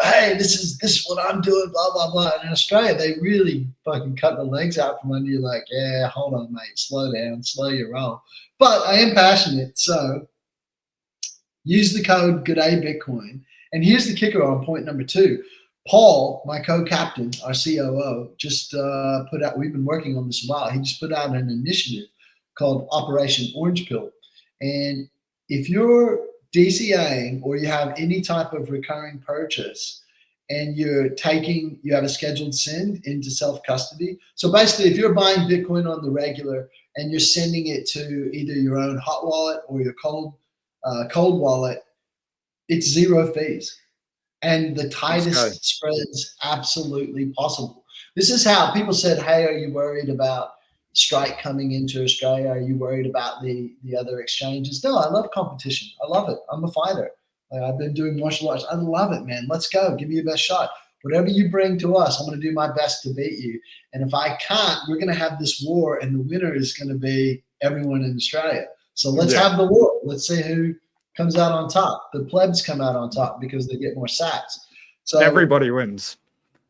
hey, this is what I'm doing, blah, blah, blah. And in Australia, they really fucking cut the legs out from under you like, yeah, hold on, mate, slow down, slow your roll. But I am passionate. So use the code G'day Bitcoin. And here's the kicker on point number 2. Paul, my co-captain, our COO, just put out, we've been working on this a while. He just put out an initiative called Operation Orange Pill. And if you're DCAing or you have any type of recurring purchase and you have a scheduled send into self-custody. So basically, if you're buying Bitcoin on the regular and you're sending it to either your own hot wallet or your cold wallet, it's 0 fees. And the tightest spreads absolutely possible. This is how people said, hey, are you worried about Strike coming into Australia? Are you worried about the other exchanges? No, I love competition. I love it. I'm a fighter. I've been doing martial arts. I love it, man. Let's go. Give me your best shot. Whatever you bring to us, I'm going to do my best to beat you. And if I can't, we're going to have this war, and the winner is going to be everyone in Australia. So let's have the war. Let's see who comes out on top. The plebs come out on top because they get more sats. So everybody wins.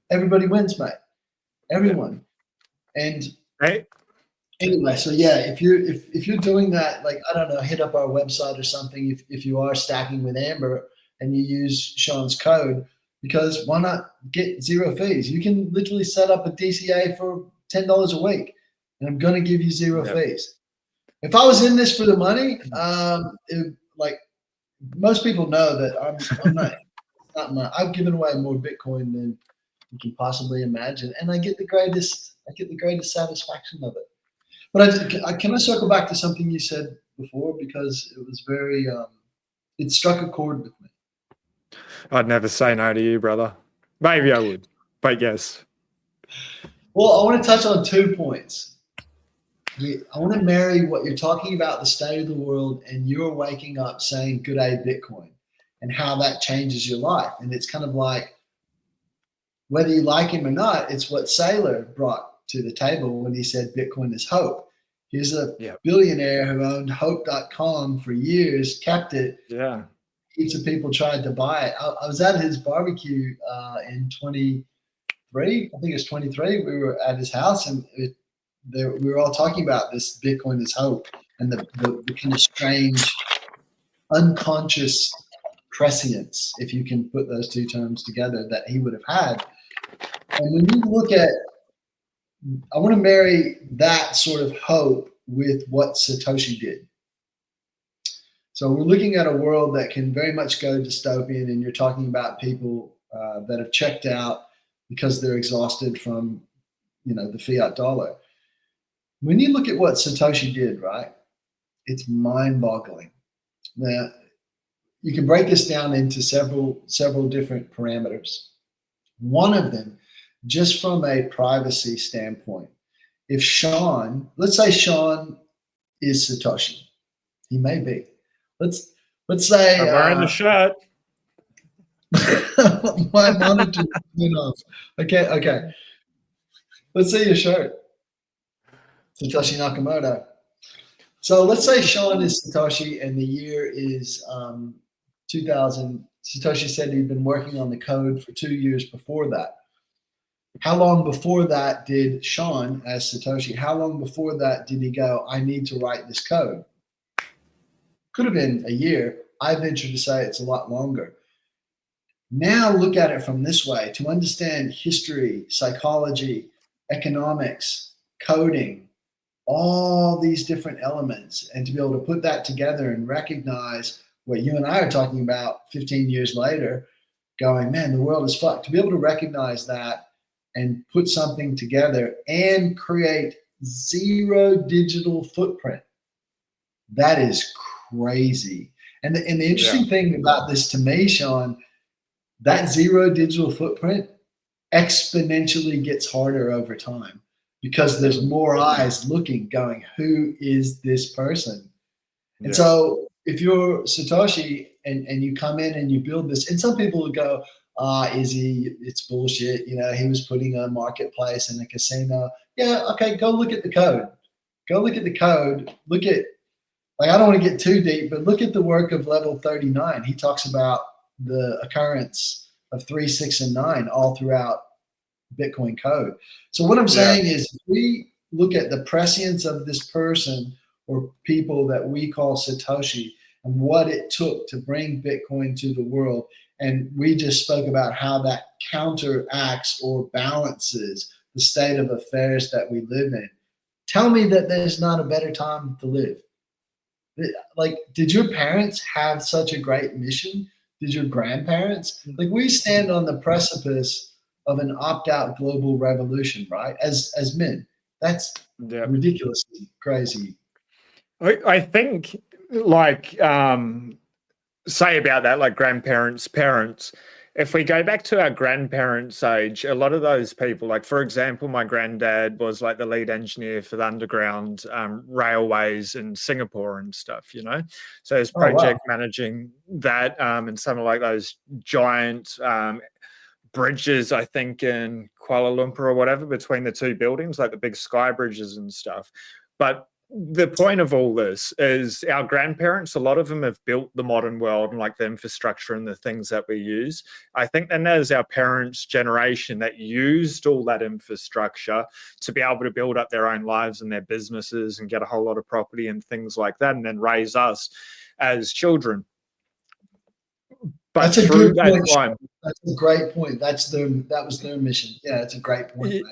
Everybody wins, mate. Everyone. And anyway, so yeah, if you're doing that, like, I don't know, hit up our website or something if you are stacking with Amber and you use Sean's code, because why not get 0 fees? You can literally set up a DCA for $10 a week, and I'm going to give you 0 fees. If I was in this for the money, most people know that I'm not. I've given away more Bitcoin than you can possibly imagine, and I get the greatest satisfaction of it. But can I circle back to something you said before, because it was very it struck a chord with me. I'd never say no to you, brother. Maybe I would, but yes. Well, I want to touch on 2 points. I want to marry what you're talking about, the state of the world, and you're waking up saying "G'day Bitcoin" and how that changes your life. And it's kind of like, whether you like him or not, it's what Saylor brought to the table when he said Bitcoin is hope. He's a billionaire who owned hope.com for years, kept it. Yeah. Heaps of people tried to buy it. I was at his barbecue in 23. I think it was 23. We were at his house, and we were all talking about this Bitcoin is hope and the kind of strange unconscious prescience, if you can put those 2 terms together, that he would have had. And when you look at, I want to marry that sort of hope with what Satoshi did. So we're looking at a world that can very much go dystopian, and you're talking about people that have checked out because they're exhausted from, the fiat dollar. When you look at what Satoshi did, right, it's mind-boggling. Now, you can break this down into several different parameters. One of them, just from a privacy standpoint, if let's say Sean is Satoshi. He may be. Let's say I'm wearing the shirt. my monitor went off. Okay. Let's see your shirt. Satoshi Nakamoto. So let's say Sean is Satoshi and the year is 2000. Satoshi said he'd been working on the code for 2 years before that. How long before that did Sean, as Satoshi, how long before that did he go, I need to write this code? Could have been a year. I venture to say it's a lot longer. Now look at it from this way. To understand history, psychology, economics, coding, all these different elements, and to be able to put that together and recognize what you and I are talking about 15 years later, going, man, the world is fucked. To be able to recognize that and put something together and create zero digital footprint, that is crazy. And the interesting thing about this to me, Sean, that zero digital footprint exponentially gets harder over time because there's more eyes looking, going, who is this person? And so if you're Satoshi and you come in and you build this, and some people would go, Izzy, it's bullshit. You know, he was putting a marketplace in a casino. Yeah, okay, go look at the code. Go look at the code. Look at, like, I don't want to get too deep, but look at the work of level 39. He talks about the occurrence of 3, 6, and 9 all throughout Bitcoin code. So what I'm saying is, if we look at the prescience of this person or people that we call Satoshi and what it took to bring Bitcoin to the world, and we just spoke about how that counteracts or balances the state of affairs that we live in. Tell me that there's not a better time to live. Like, did your parents have such a great mission? Did your grandparents? Like, we stand on the precipice of an opt-out global revolution, right? As men, that's ridiculously crazy. I think, like, say about that, like grandparents, parents, if we go back to our grandparents' age, a lot of those people, like, for example, my granddad was like the lead engineer for the underground railways in Singapore and stuff, you know? So he's project managing that and some of like those giant bridges, I think, in Kuala Lumpur or whatever, between the two buildings, like the big sky bridges and stuff. But the point of all this is our grandparents, a lot of them have built the modern world and like the infrastructure and the things that we use. I think then there's our parents' generation that used all that infrastructure to be able to build up their own lives and their businesses and get a whole lot of property and things like that, and then raise us as children. But that's a good point. That's a great point. That was their mission. Yeah, it's a great point, mate.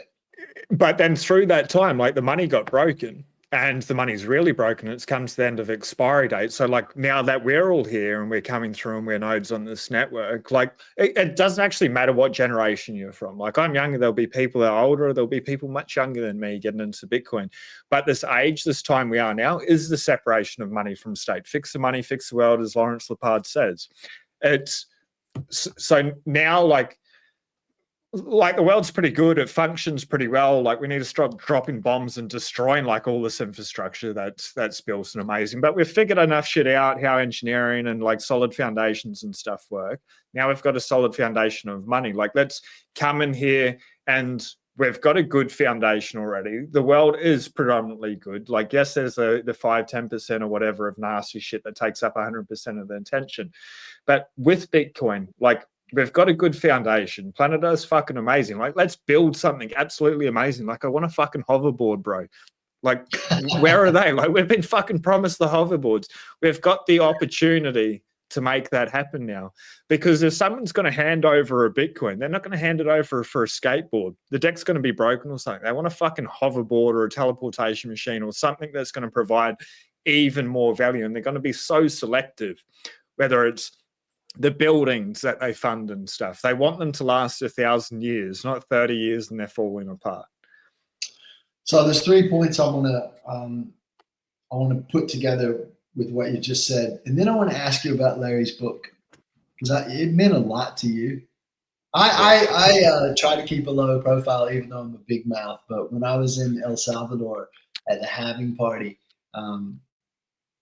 But then through that time, like, the money got broken. And the money's really broken. It's come to the end of expiry date. So, like, now that we're all here and we're coming through and we're nodes on this network, like, it doesn't actually matter what generation you're from. Like, I'm younger. There'll be people that are older. There'll be people much younger than me getting into Bitcoin. But this age, this time we are now, is the separation of money from state. Fix the money, fix the world, as Lawrence Lepard says. It's so now, like the world's pretty good. It functions pretty well. Like, we need to stop dropping bombs and destroying like all this infrastructure that's built and amazing. But we've figured enough shit out, how engineering and like solid foundations and stuff work. Now we've got a solid foundation of money. Like, let's come in here and we've got a good foundation already. The world is predominantly good. Like, yes, there's the 5-10% or whatever of nasty shit that takes up 100% of the attention. But with Bitcoin, like, we've got a good foundation. Planet Earth's fucking amazing. Like, let's build something absolutely amazing. Like, I want a fucking hoverboard, bro. Like, where are they? Like, we've been fucking promised the hoverboards. We've got the opportunity to make that happen now. Because if someone's going to hand over a Bitcoin, they're not going to hand it over for a skateboard. The deck's going to be broken or something. They want a fucking hoverboard or a teleportation machine or something that's going to provide even more value. And they're going to be so selective, whether it's the buildings that they fund and stuff. They want them to last 1,000 years, not 30 years and they're falling apart. So there's 3 points I want to put together with what you just said, and then I want to ask you about Larry's book, because it meant a lot to you. I try to keep a low profile, even though I'm a big mouth. But when I was in El Salvador at the halving party,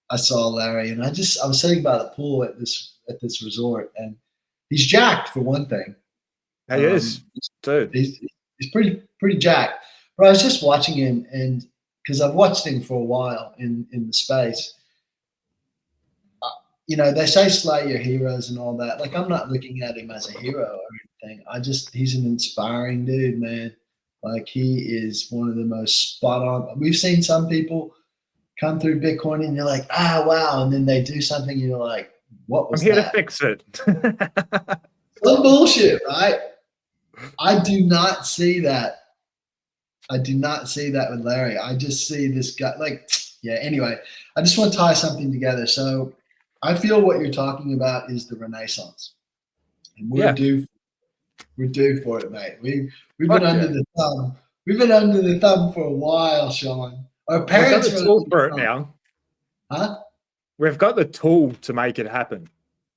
I saw Larry, and I was sitting by the pool at this resort, and he's jacked for one thing. He is, dude. He's pretty jacked. But I was just watching him, and because I've watched him for a while in the space. They say slay your heroes and all that. Like, I'm not looking at him as a hero or anything. He's an inspiring dude, man. Like, he is one of the most spot on. We've seen some people come through Bitcoin and you're like, ah, wow. And then they do something and you're like, what was that? I'm here to fix it. Some bullshit, right? I do not see that. I do not see that with Larry. I just see this guy, like, yeah, anyway, I just want to tie something together. So I feel what you're talking about is the Renaissance. And we're due for it, mate. We've been under the thumb. We've been under the thumb for a while, Sean. Our parents We've got the tool for it now. Huh? We've got the tool to make it happen.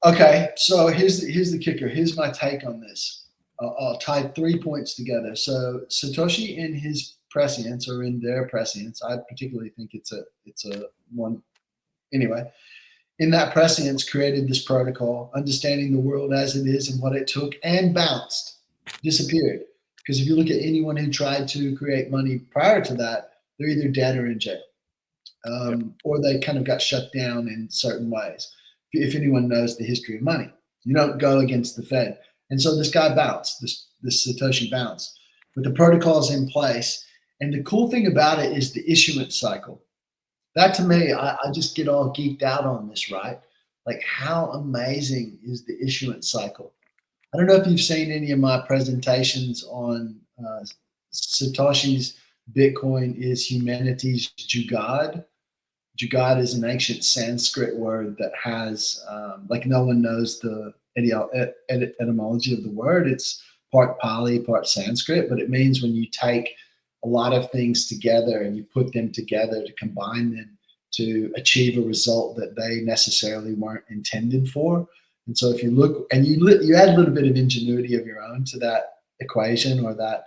Okay, so here's the kicker. Here's my take on this. I'll tie 3 points together. So Satoshi in his prescience, or in their prescience, I particularly think it's a one. Anyway, in that prescience, created this protocol, understanding the world as it is and what it took, and bounced, disappeared. Because if you look at anyone who tried to create money prior to that, they're either dead or in jail, or they kind of got shut down in certain ways. If anyone knows the history of money, you don't go against the Fed. And so this guy bounced, this Satoshi bounced, but the protocol's in place. And the cool thing about it is the issuance cycle. That, to me, I just get all geeked out on this, right? Like, how amazing is the issuance cycle? I don't know if you've seen any of my presentations on Satoshi's Bitcoin is humanity's Jugad. Jugad is an ancient Sanskrit word that has, like, no one knows the etymology of the word. It's part Pali, part Sanskrit, but it means when you take a lot of things together and you put them together to combine them to achieve a result that they necessarily weren't intended for. And so if you look and you add a little bit of ingenuity of your own to that equation, or that,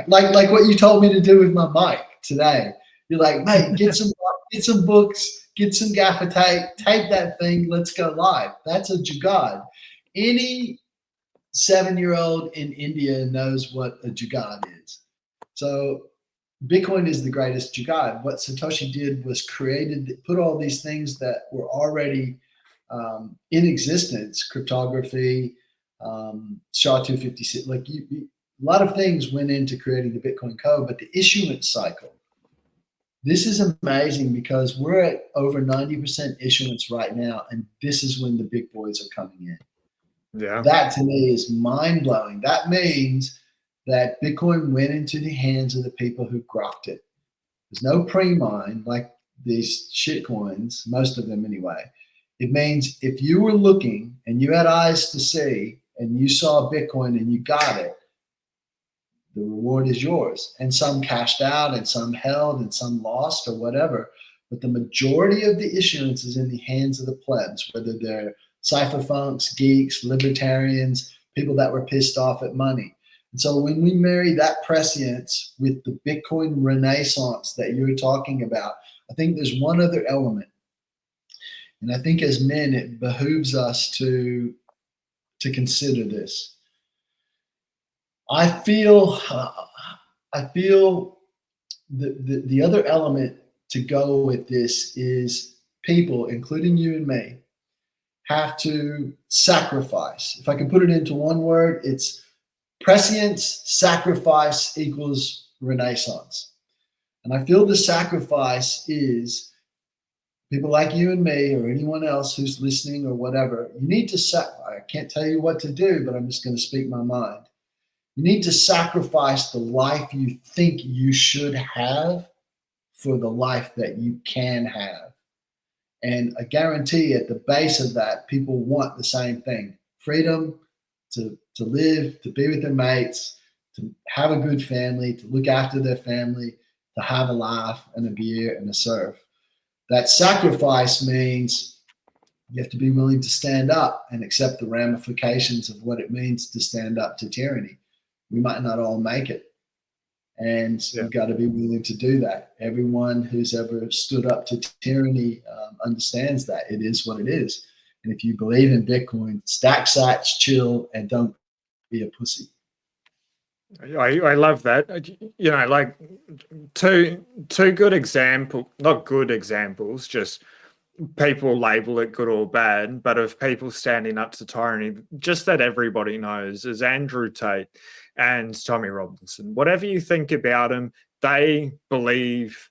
like what you told me to do with my mic today. You're like, mate, get some books, get some gaffer tape that thing, let's go live. That's a jugad. Any 7-year-old in India knows what a jugad is. So Bitcoin is the greatest jugad. What Satoshi did was put all these things that were already in existence, cryptography, SHA-256, like a lot of things went into creating the Bitcoin code, but the issuance cycle, this is amazing because we're at over 90% issuance right now, and this is when the big boys are coming in. Yeah. That, to me, is mind-blowing. That means that Bitcoin went into the hands of the people who grokked it. There's no pre-mine like these shit coins, most of them anyway. It means if you were looking and you had eyes to see and you saw Bitcoin and you got it, the reward is yours. And some cashed out and some held and some lost or whatever. But the majority of the issuance is in the hands of the plebs, whether they're cypherpunks, geeks, libertarians, people that were pissed off at money. And so when we marry that prescience with the Bitcoin renaissance that you're talking about, I think there's one other element. And I think as men, it behooves us to consider this. I feel the other element to go with this is people, including you and me, have to sacrifice. If I can put it into one word, it's prescience, sacrifice equals renaissance. And I feel the sacrifice is people like you and me, or anyone else who's listening or whatever. You need to I can't tell you what to do, but I'm just going to speak my mind. You need to sacrifice the life you think you should have for the life that you can have. And I guarantee at the base of that, people want the same thing: freedom to live, to be with their mates, to have a good family, to look after their family, to have a laugh and a beer and a surf. That sacrifice means you have to be willing to stand up and accept the ramifications of what it means to stand up to tyranny. We might not all make it. And you've got to be willing to do that. Everyone who's ever stood up to tyranny understands that it is what it is. And if you believe in Bitcoin, stack sats, chill, and don't be a pussy. I love that. You know, like two good example, not good examples, just people label it good or bad, but of people standing up to tyranny, just that everybody knows, is Andrew Tate and Tommy Robinson. Whatever you think about them, they believe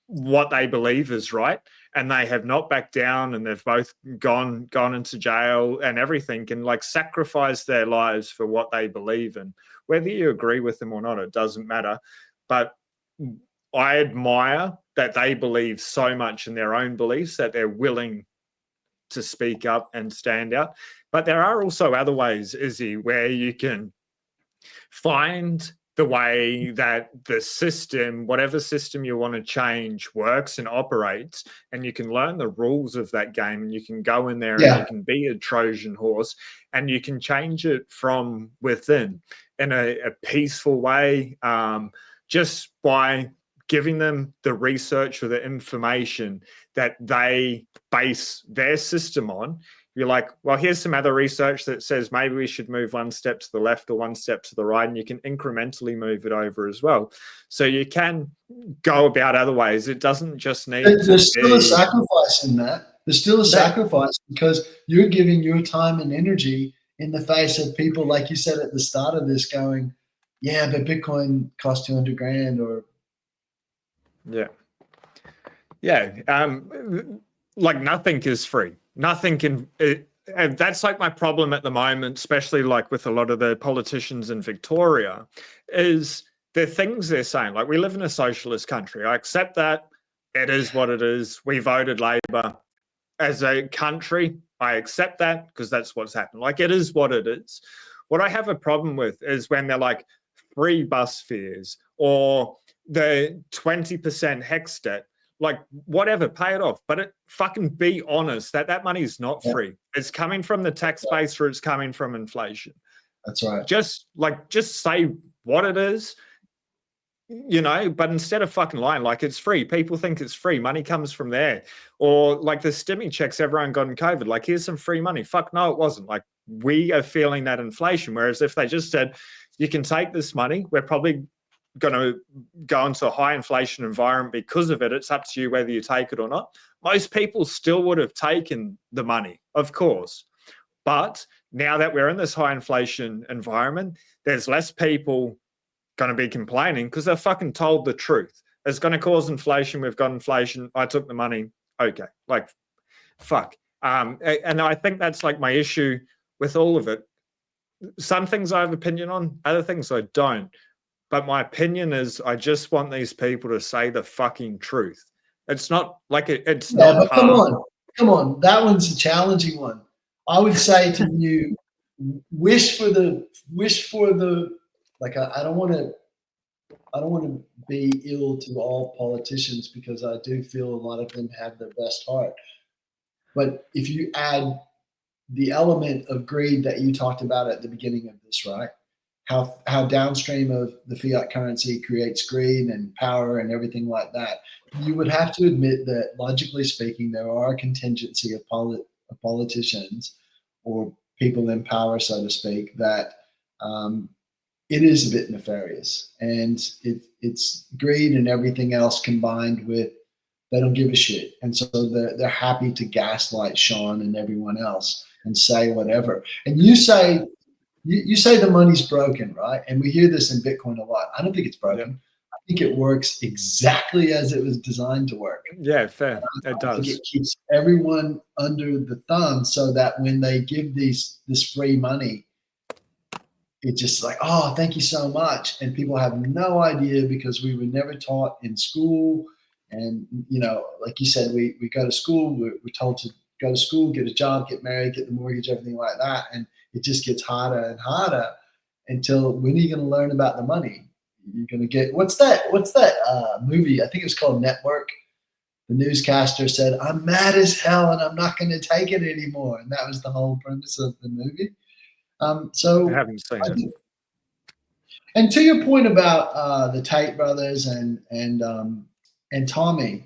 what they believe is right, and they have not backed down, and they've both gone into jail and everything, and like sacrificed their lives for what they believe in. Whether you agree with them or not, it doesn't matter. But I admire that they believe so much in their own beliefs that they're willing to speak up and stand out. But there are also other ways, Izzy, where you can find the way that the system, whatever system you want to change, works and operates, and you can learn the rules of that game, and you can go in there and you can be a Trojan horse, and you can change it from within in a peaceful way, just by giving them the research or the information that they base their system on. You're like, well, here's some other research that says maybe we should move one step to the left or one step to the right, and you can incrementally move it over as well. So you can go about other ways. It doesn't just need There's still a sacrifice in that. There's still a sacrifice because you're giving your time and energy in the face of people, like you said at the start of this, going, yeah, but Bitcoin costs 200 grand or. Like nothing is free. Nothing can. And that's like my problem at the moment, especially like with a lot of the politicians in Victoria, is the things they're saying. Like, we live in a socialist country. I accept that. It is what it is. We voted Labor. As a country, I accept that because that's what's happened. Like, it is what it is. What I have a problem with is when they're like free bus fares or the 20% HEX debt. Like, whatever, pay it off, but fucking be honest that money is not free. It's coming from the tax base or it's coming from inflation. That's right. Just say what it is, you know, but instead of fucking lying, like, it's free. People think it's free. Money comes from there. Or like the stimmy checks everyone got in COVID. Like, here's some free money. Fuck no, it wasn't. Like, we are feeling that inflation. Whereas if they just said, you can take this money, we're probably going to go into a high inflation environment because of it. It's up to you whether you take it or not. Most people still would have taken the money, of course. But now that we're in this high inflation environment, there's less people going to be complaining because they're fucking told the truth. It's going to cause inflation. We've got inflation. I took the money. Okay. Like, fuck. And I think that's like my issue with all of it. Some things I have opinion on, other things I don't. But my opinion is, I just want these people to say the fucking truth. It's not like it's not. But come on. That one's a challenging one. I would say to you, wish for the. Like, I don't want to be ill to all politicians because I do feel a lot of them have their best heart. But if you add the element of greed that you talked about at the beginning of this, right? How downstream of the fiat currency creates greed and power and everything like that, you would have to admit that, logically speaking, there are a contingency of politicians or people in power, so to speak, that it is a bit nefarious. And it's greed and everything else combined with they don't give a shit. And so they're happy to gaslight Sean and everyone else and say whatever. And you say the money's broken, right? And we hear this in Bitcoin a lot. I don't think it's broken. Yeah. I think it works exactly as it was designed to work. Yeah, fair. It does. I think it keeps everyone under the thumb so that when they give this free money, it's just like, oh, thank you so much. And people have no idea because we were never taught in school. And, you know, like you said, we go to school, we're told to go to school, get a job, get married, get the mortgage, everything like that. And it just gets harder and harder until when are you going to learn about the money? You're going to get, what's that movie? I think it was called Network. The newscaster said, I'm mad as hell and I'm not going to take it anymore. And that was the whole premise of the movie. So I haven't seen it. And to your point about the Tate brothers and Tommy,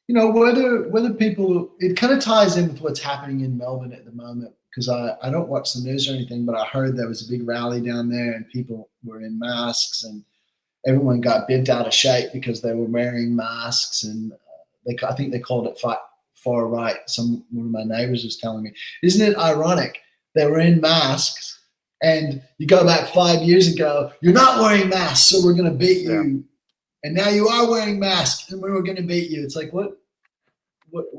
you know, whether people, it kind of ties in with what's happening in Melbourne at the moment, because I don't watch the news or anything, but I heard there was a big rally down there and people were in masks and everyone got bent out of shape because they were wearing masks, and I think they called it far right. One of my neighbors was telling me, isn't it ironic? They were in masks, and you go back 5 years ago, you're not wearing masks, so we're going to beat you. Yeah. And now you are wearing masks, and we're going to beat you. It's like, what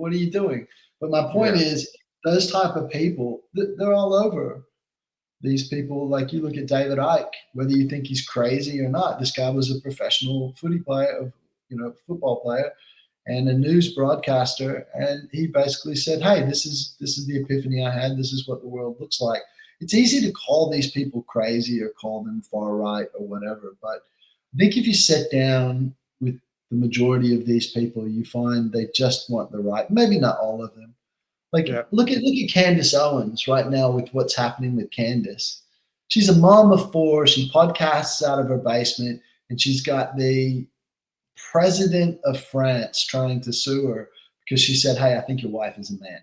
are you doing? But my point is, those type of people, they're all over. These people, like you look at David Icke, whether you think he's crazy or not, this guy was a professional football player and a news broadcaster. And he basically said, hey, this is the epiphany I had. This is what the world looks like. It's easy to call these people crazy or call them far right or whatever. But I think if you sit down with the majority of these people, you find they just want the right, maybe not all of them. Like, look at Candace Owens right now with what's happening with Candace. She's a mom of 4. She podcasts out of her basement, and she's got the president of France trying to sue her because she said, hey, I think your wife is a man.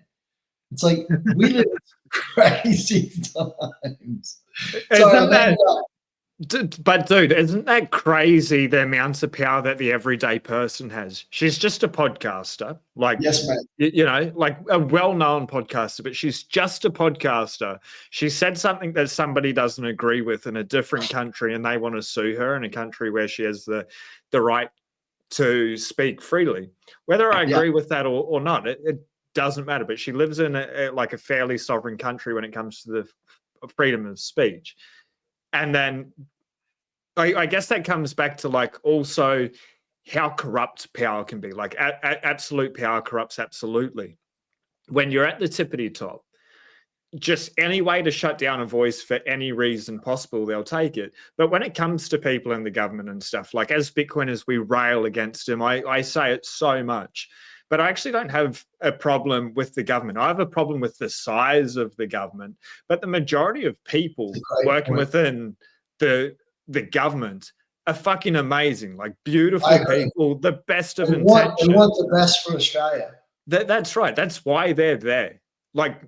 It's like, we live in crazy times. But dude, isn't that crazy, the amounts of power that the everyday person has? She's just a podcaster, like, yes, mate. You know, like a well-known podcaster, but she's just a podcaster. She said something that somebody doesn't agree with in a different country, and they want to sue her in a country where she has the right to speak freely. Whether I agree with that or not, it doesn't matter. But she lives in a fairly sovereign country when it comes to the freedom of speech. And then I guess that comes back to, like, also how corrupt power can be. Like, absolute power corrupts absolutely. When you're at the tippity top, just any way to shut down a voice for any reason possible, they'll take it. But when it comes to people in the government and stuff, like, as Bitcoiners, we rail against them. I say it so much. But I actually don't have a problem with the government. I have a problem with the size of the government. But the majority of people working within the government are fucking amazing, like beautiful people, the best of intentions. They want the best for Australia. That's right. That's why they're there. Like,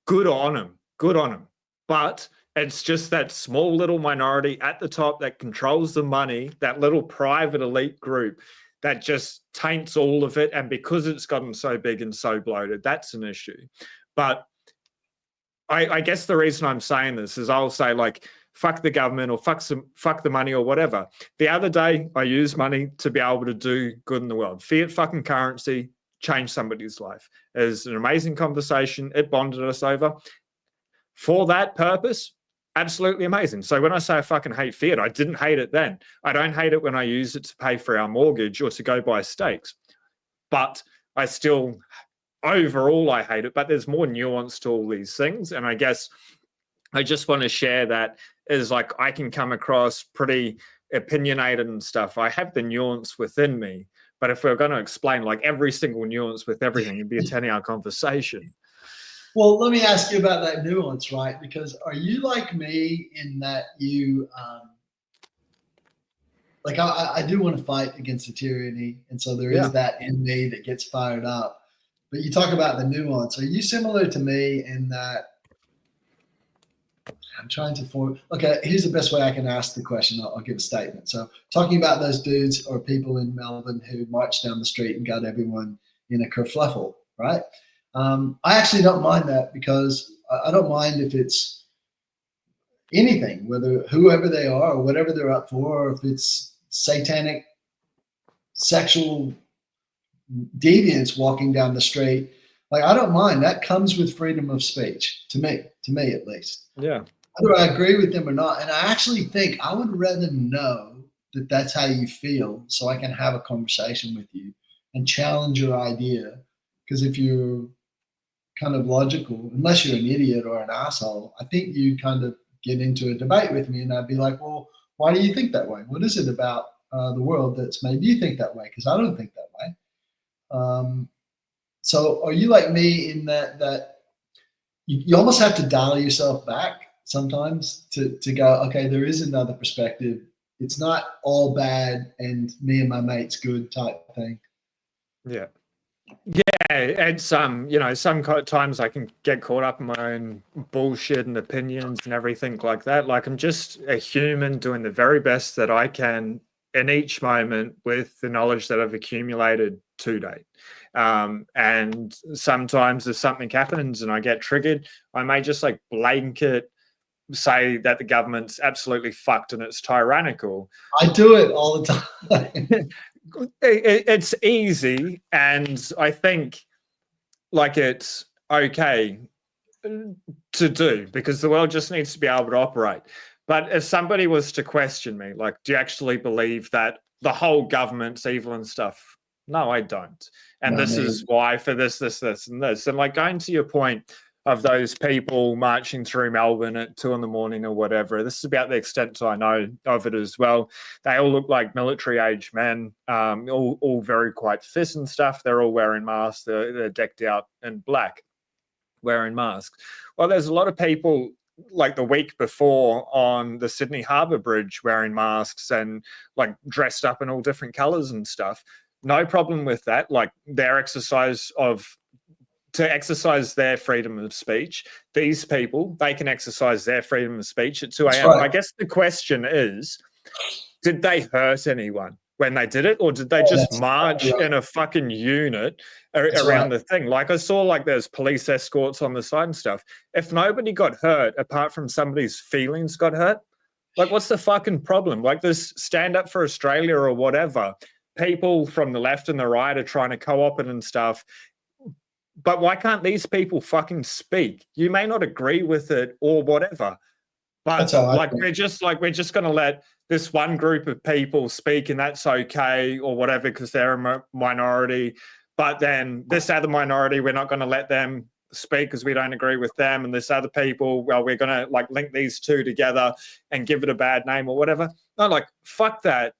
good on them. Good on them. But it's just that small little minority at the top that controls the money, that little private elite group that just taints all of it. And because it's gotten so big and so bloated, that's an issue. But I guess the reason I'm saying this is I'll say, like, fuck the government or fuck the money or whatever. The other day, I used money to be able to do good in the world. Fiat fucking currency changed somebody's life. It was an amazing conversation. It bonded us over. For that purpose, absolutely amazing. So when I say I fucking hate fiat, I didn't hate it then. I don't hate it when I use it to pay for our mortgage or to go buy steaks. But I still, overall, I hate it. But there's more nuance to all these things. And I guess I just want to share that as, like, I can come across pretty opinionated and stuff. I have the nuance within me. But if we're going to explain, like, every single nuance with everything, it'd be a 10-hour conversation. Well, let me ask you about that nuance, right? Because are you like me in that you, like, I do want to fight against the tyranny. And so there is that in me that gets fired up. But you talk about the nuance. Are you similar to me in that? I'm trying to form. Okay, here's the best way I can ask the question. I'll give a statement. So, talking about those dudes or people in Melbourne who marched down the street and got everyone in a kerfluffle, right? I actually don't mind that, because I don't mind if it's anything, whoever they are or whatever they're up for, or if it's satanic sexual deviants walking down the street. Like, I don't mind. That comes with freedom of speech, to me at least. Yeah. Whether I agree with them or not. And I actually think I would rather know that that's how you feel, so I can have a conversation with you and challenge your idea. Because if you're kind of logical, unless you're an idiot or an asshole, I think you kind of get into a debate with me, and I'd be like, well, why do you think that way? What is it about the world that's made you think that way? Because I don't think that way. So are you like me in that you almost have to dial yourself back sometimes to go, okay, there is another perspective. It's not all bad and me and my mate's good type thing. Yeah. Yeah, it's you know, sometimes I can get caught up in my own bullshit and opinions and everything like that. Like, I'm just a human doing the very best that I can in each moment with the knowledge that I've accumulated to date. And sometimes if something happens and I get triggered, I may just like blanket say that the government's absolutely fucked and it's tyrannical. I do it all the time. It's easy, and I think like it's okay to do because the world just needs to be able to operate. But if somebody was to question me, like, do you actually believe that the whole government's evil and stuff? No, I don't. And this is why for this, and this. And like going to your point of those people marching through Melbourne at 2 a.m. or whatever, this is about the extent I know of it as well. They all look like military age men, all very quite fit and stuff. They're all wearing masks. They're decked out in black, wearing masks. Well, there's a lot of people like the week before on the Sydney Harbour Bridge wearing masks and like dressed up in all different colours and stuff. No problem with that. Like their to exercise their freedom of speech. These people, they can exercise their freedom of speech at 2 a.m. Right. I guess the question is, did they hurt anyone when they did it, or did they just march in a fucking unit around the thing? Like I saw like there's police escorts on the side and stuff. If nobody got hurt apart from somebody's feelings got hurt, like what's the fucking problem? Like this Stand Up for Australia or whatever, people from the left and the right are trying to co-op it and stuff. But why can't these people fucking speak? You may not agree with it or whatever, but like we're just going to let this one group of people speak and that's okay or whatever because they're a minority. But then this other minority, we're not going to let them speak because we don't agree with them. And this other people, well, we're going to like link these two together and give it a bad name or whatever. No, like fuck that.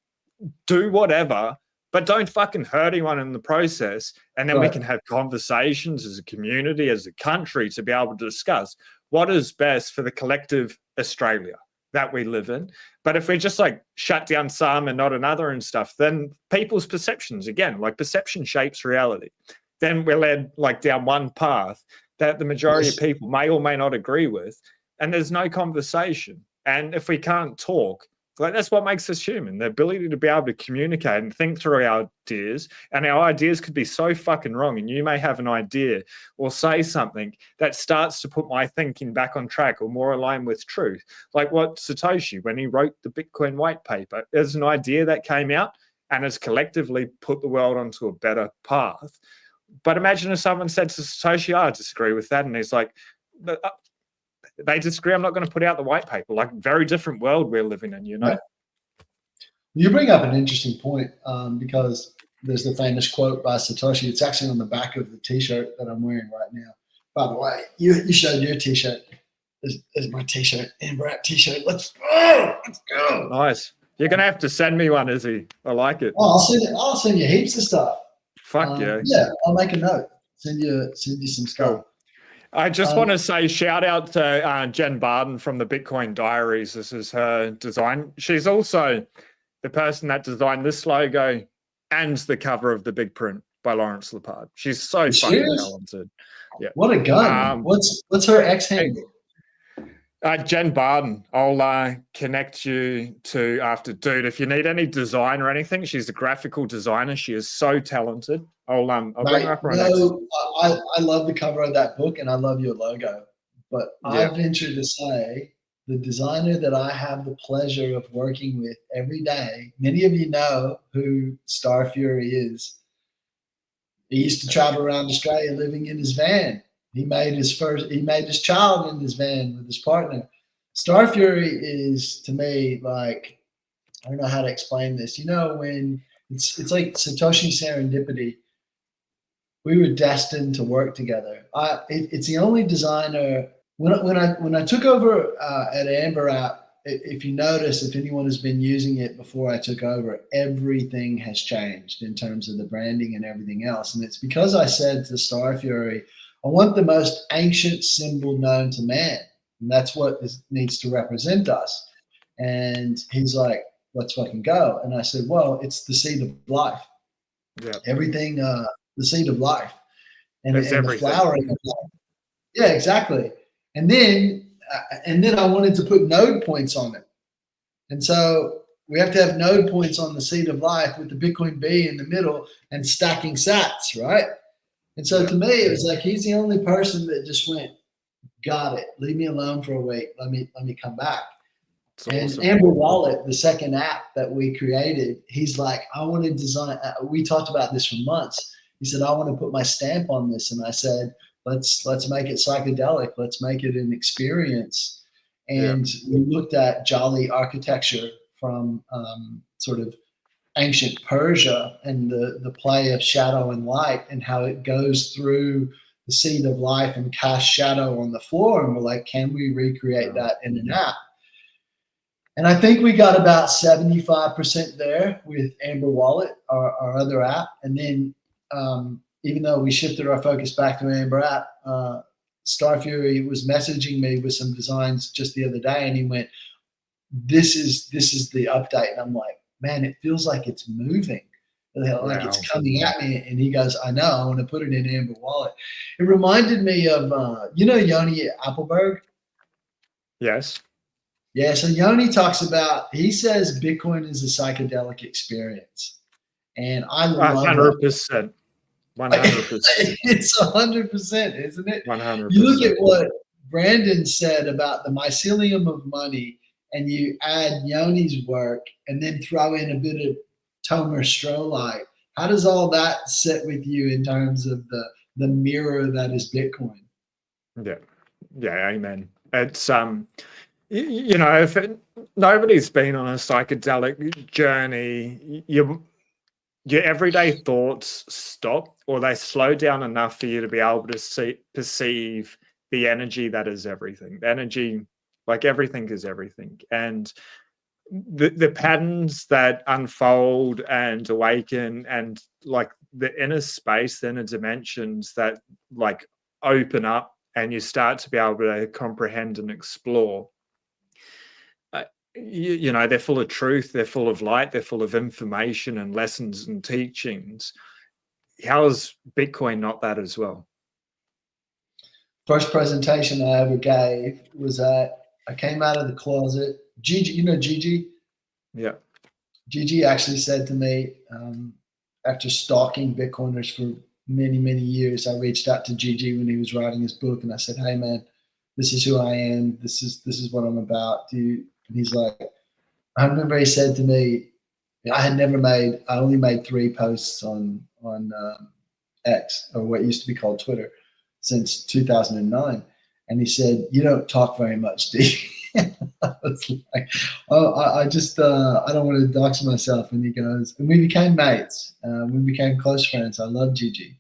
Do whatever. But don't fucking hurt anyone in the process. And then we can have conversations as a community, as a country to be able to discuss what is best for the collective Australia that we live in. But if we just like shut down some and not another and stuff, then people's perceptions, again, like perception shapes reality. Then we're led like down one path that the majority of people may or may not agree with. And there's no conversation. And if we can't talk, like that's what makes us human, the ability to be able to communicate and think through our ideas. And our ideas could be so fucking wrong. And you may have an idea or say something that starts to put my thinking back on track or more aligned with truth. Like what Satoshi, when he wrote the Bitcoin white paper, there's an idea that came out and has collectively put the world onto a better path. But imagine if someone said to Satoshi, I disagree with that. And he's like, they disagree. I'm not going to put out the white paper. Like, very different world we're living in, you know? Yeah. You bring up an interesting point because there's the famous quote by Satoshi. It's actually on the back of the T-shirt that I'm wearing right now. By the way, you showed your T-shirt. This is my T-shirt, Amber App T-shirt. Let's go. Nice. You're going to have to send me one, Izzy. I like it. Oh, I'll send you heaps of stuff. Fuck yeah. Yeah, I'll make a note. Send you some stuff. Cool. I just want to say shout out to Jen Barden from the Bitcoin Diaries. This is her design. She's also the person that designed this logo and the cover of the big print by Lawrence Lepard. She's so fucking talented. Yeah. What a gun. What's her X handle? Jen Barden. I'll connect you to after. Dude, if you need any design or anything, she's a graphical designer. She is so talented. I'll bring her up right next. I love the cover of that book and I love your logo. But I venture to say the designer that I have the pleasure of working with every day, many of you know who Star Fury is. He used to travel around Australia living in his van. He made his child in his van with his partner. Star Fury is, to me, like, I don't know how to explain this. You know, when it's like Satoshi serendipity. We were destined to work together. It's the only designer. When I took over at Amber App, if you notice, if anyone has been using it before I took over, everything has changed in terms of the branding and everything else. And it's because I said to Star Fury, I want the most ancient symbol known to man. And that's what needs to represent us. And he's like, let's fucking go. And I said, well, it's the seed of life. Yeah. Everything, the seed of life, and It's the everything. flowering of life. Yeah, exactly. And then I wanted to put node points on it. And so we have to have node points on the seed of life with the Bitcoin B in the middle and stacking sats, right? And so to me, it was like, he's the only person that just went, got it. Leave me alone for a week. Let me come back. And Awesome. Amber Wallet, the second app that we created, he's like, I want to design. We talked about this for months. He said, I want to put my stamp on this. And I said, let's make it psychedelic. Let's make it an experience. And we looked at Jolly architecture from sort of ancient Persia and the play of shadow and light and how it goes through the seed of life and casts shadow on the floor. And we're like, can we recreate that in an app? And I think we got about 75% there with Amber Wallet, our other app. And then even though we shifted our focus back to Amber app, Star Fury was messaging me with some designs just the other day, and he went, this is the update. And I'm like, man, it feels like it's moving. Like it's coming at me. And he goes, I know, I want to put it in Amber Wallet. It reminded me of, Yoni Appleberg? Yes. Yeah, so Yoni talks about, he says Bitcoin is a psychedelic experience. And I love 100%. 100%. It's 100%, isn't it? 100%. You look at what Brandon said about the mycelium of money, and you add Yoni's work and then throw in a bit of Tomer Strolite. How does all that sit with you in terms of the mirror that is Bitcoin? Yeah, amen. It's if nobody's been on a psychedelic journey, your everyday thoughts stop, or they slow down enough for you to be able to perceive the energy that is everything. The energy, like everything is everything. And the patterns that unfold and awaken, and like the inner space, the inner dimensions that like open up and you start to be able to comprehend and explore. They're full of truth, they're full of light, they're full of information and lessons and teachings. How is Bitcoin not that as well? First presentation I ever gave was I came out of the closet. Gigi, you know Gigi? Yeah. Gigi actually said to me, after stalking Bitcoiners for many, many years, I reached out to Gigi when he was writing his book, and I said, hey man, this is who I am. This is what I'm about. And he's like, I remember he said to me, I only made 3 posts on X, or what used to be called Twitter, since 2009. And he said, you don't talk very much, do you? I was like, oh, I just, I don't want to dox myself. And he goes, and we became mates. We became close friends. I love Gigi.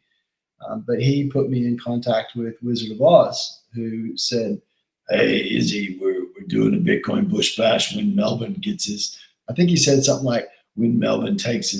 But he put me in contact with Wizard of Oz, who said, hey, Izzy, we're doing a Bitcoin Bush Bash when Melbourne gets his, I think he said something like, when Melbourne takes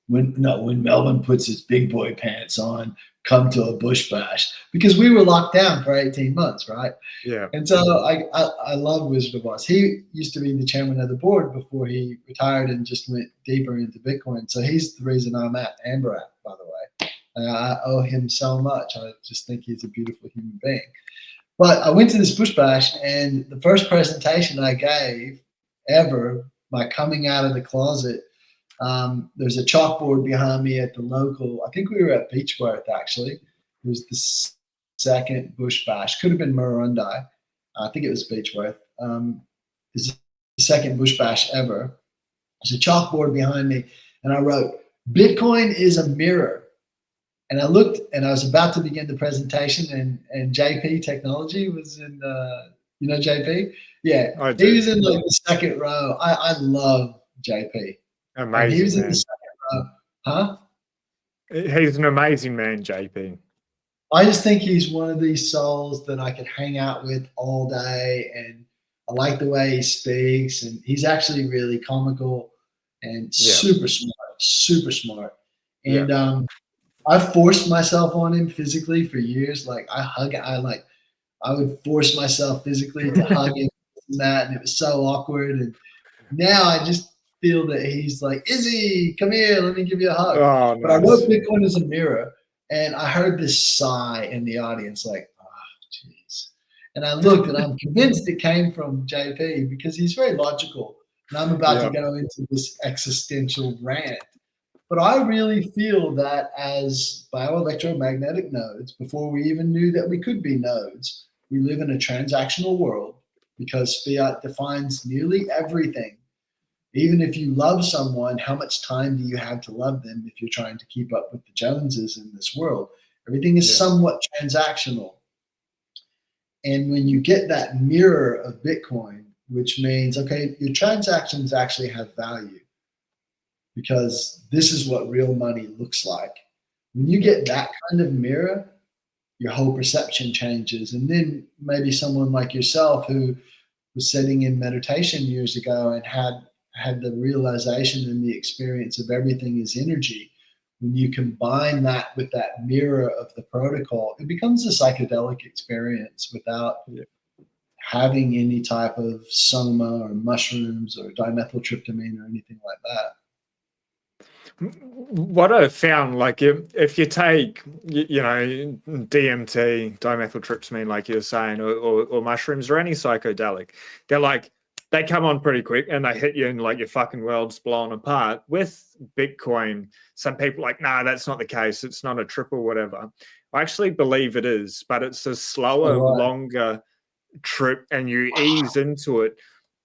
when Melbourne puts its big boy pants on, come to a Bush Bash, because we were locked down for 18 months, right? Yeah. And so I love Wizard of Oz. He used to be the chairman of the board before he retired and just went deeper into Bitcoin. So he's the reason I'm at Amber app, by the way. And I owe him so much. I just think he's a beautiful human being. But I went to this Bush Bash, and the first presentation I gave ever, my coming out of the closet, there's a chalkboard behind me at the local, I think we were at Beechworth actually. It was the second Bush Bash, could have been Murrurundi. I think it was Beechworth. It's the second Bush Bash ever. There's a chalkboard behind me, and I wrote, Bitcoin is a mirror. And I looked, and I was about to begin the presentation, and JP Technology was in, JP? Yeah, he was in like the second row. I love JP. Amazing, he was man. In the second row. Huh? He's an amazing man, JP. I just think he's one of these souls that I could hang out with all day, and I like the way he speaks, and he's actually really comical and super smart. And I've forced myself on him physically for years. Like I would force myself physically to hug him and that, and it was so awkward. And Now I just feel that he's like, Izzy, come here, let me give you a hug. Oh, But I nice. wrote Bitcoin as a mirror, and I heard this sigh in the audience, like, oh, jeez. And I looked, and I'm convinced it came from JP because he's very logical. And I'm about to go into this existential rant. But I really feel that as bioelectromagnetic nodes, before we even knew that we could be nodes, we live in a transactional world because fiat defines nearly everything. Even if you love someone, how much time do you have to love them if you're trying to keep up with the Joneses in this world? Everything is somewhat transactional. And when you get that mirror of Bitcoin, which means, okay, your transactions actually have value because this is what real money looks like. When you get that kind of mirror, your whole perception changes. And then maybe someone like yourself who was sitting in meditation years ago and had the realization and the experience of everything is energy. When you combine that with that mirror of the protocol, it becomes a psychedelic experience without having any type of soma or mushrooms or dimethyltryptamine or anything like that. What I've found, like if you take, DMT, dimethyltryptamine, like you were saying, or mushrooms or any psychedelic, they come on pretty quick and they hit you and like your fucking world's blown apart. With Bitcoin, some people are like, nah, that's not the case. It's not a trip or whatever. I actually believe it is, but it's a slower, longer trip and you ease into it.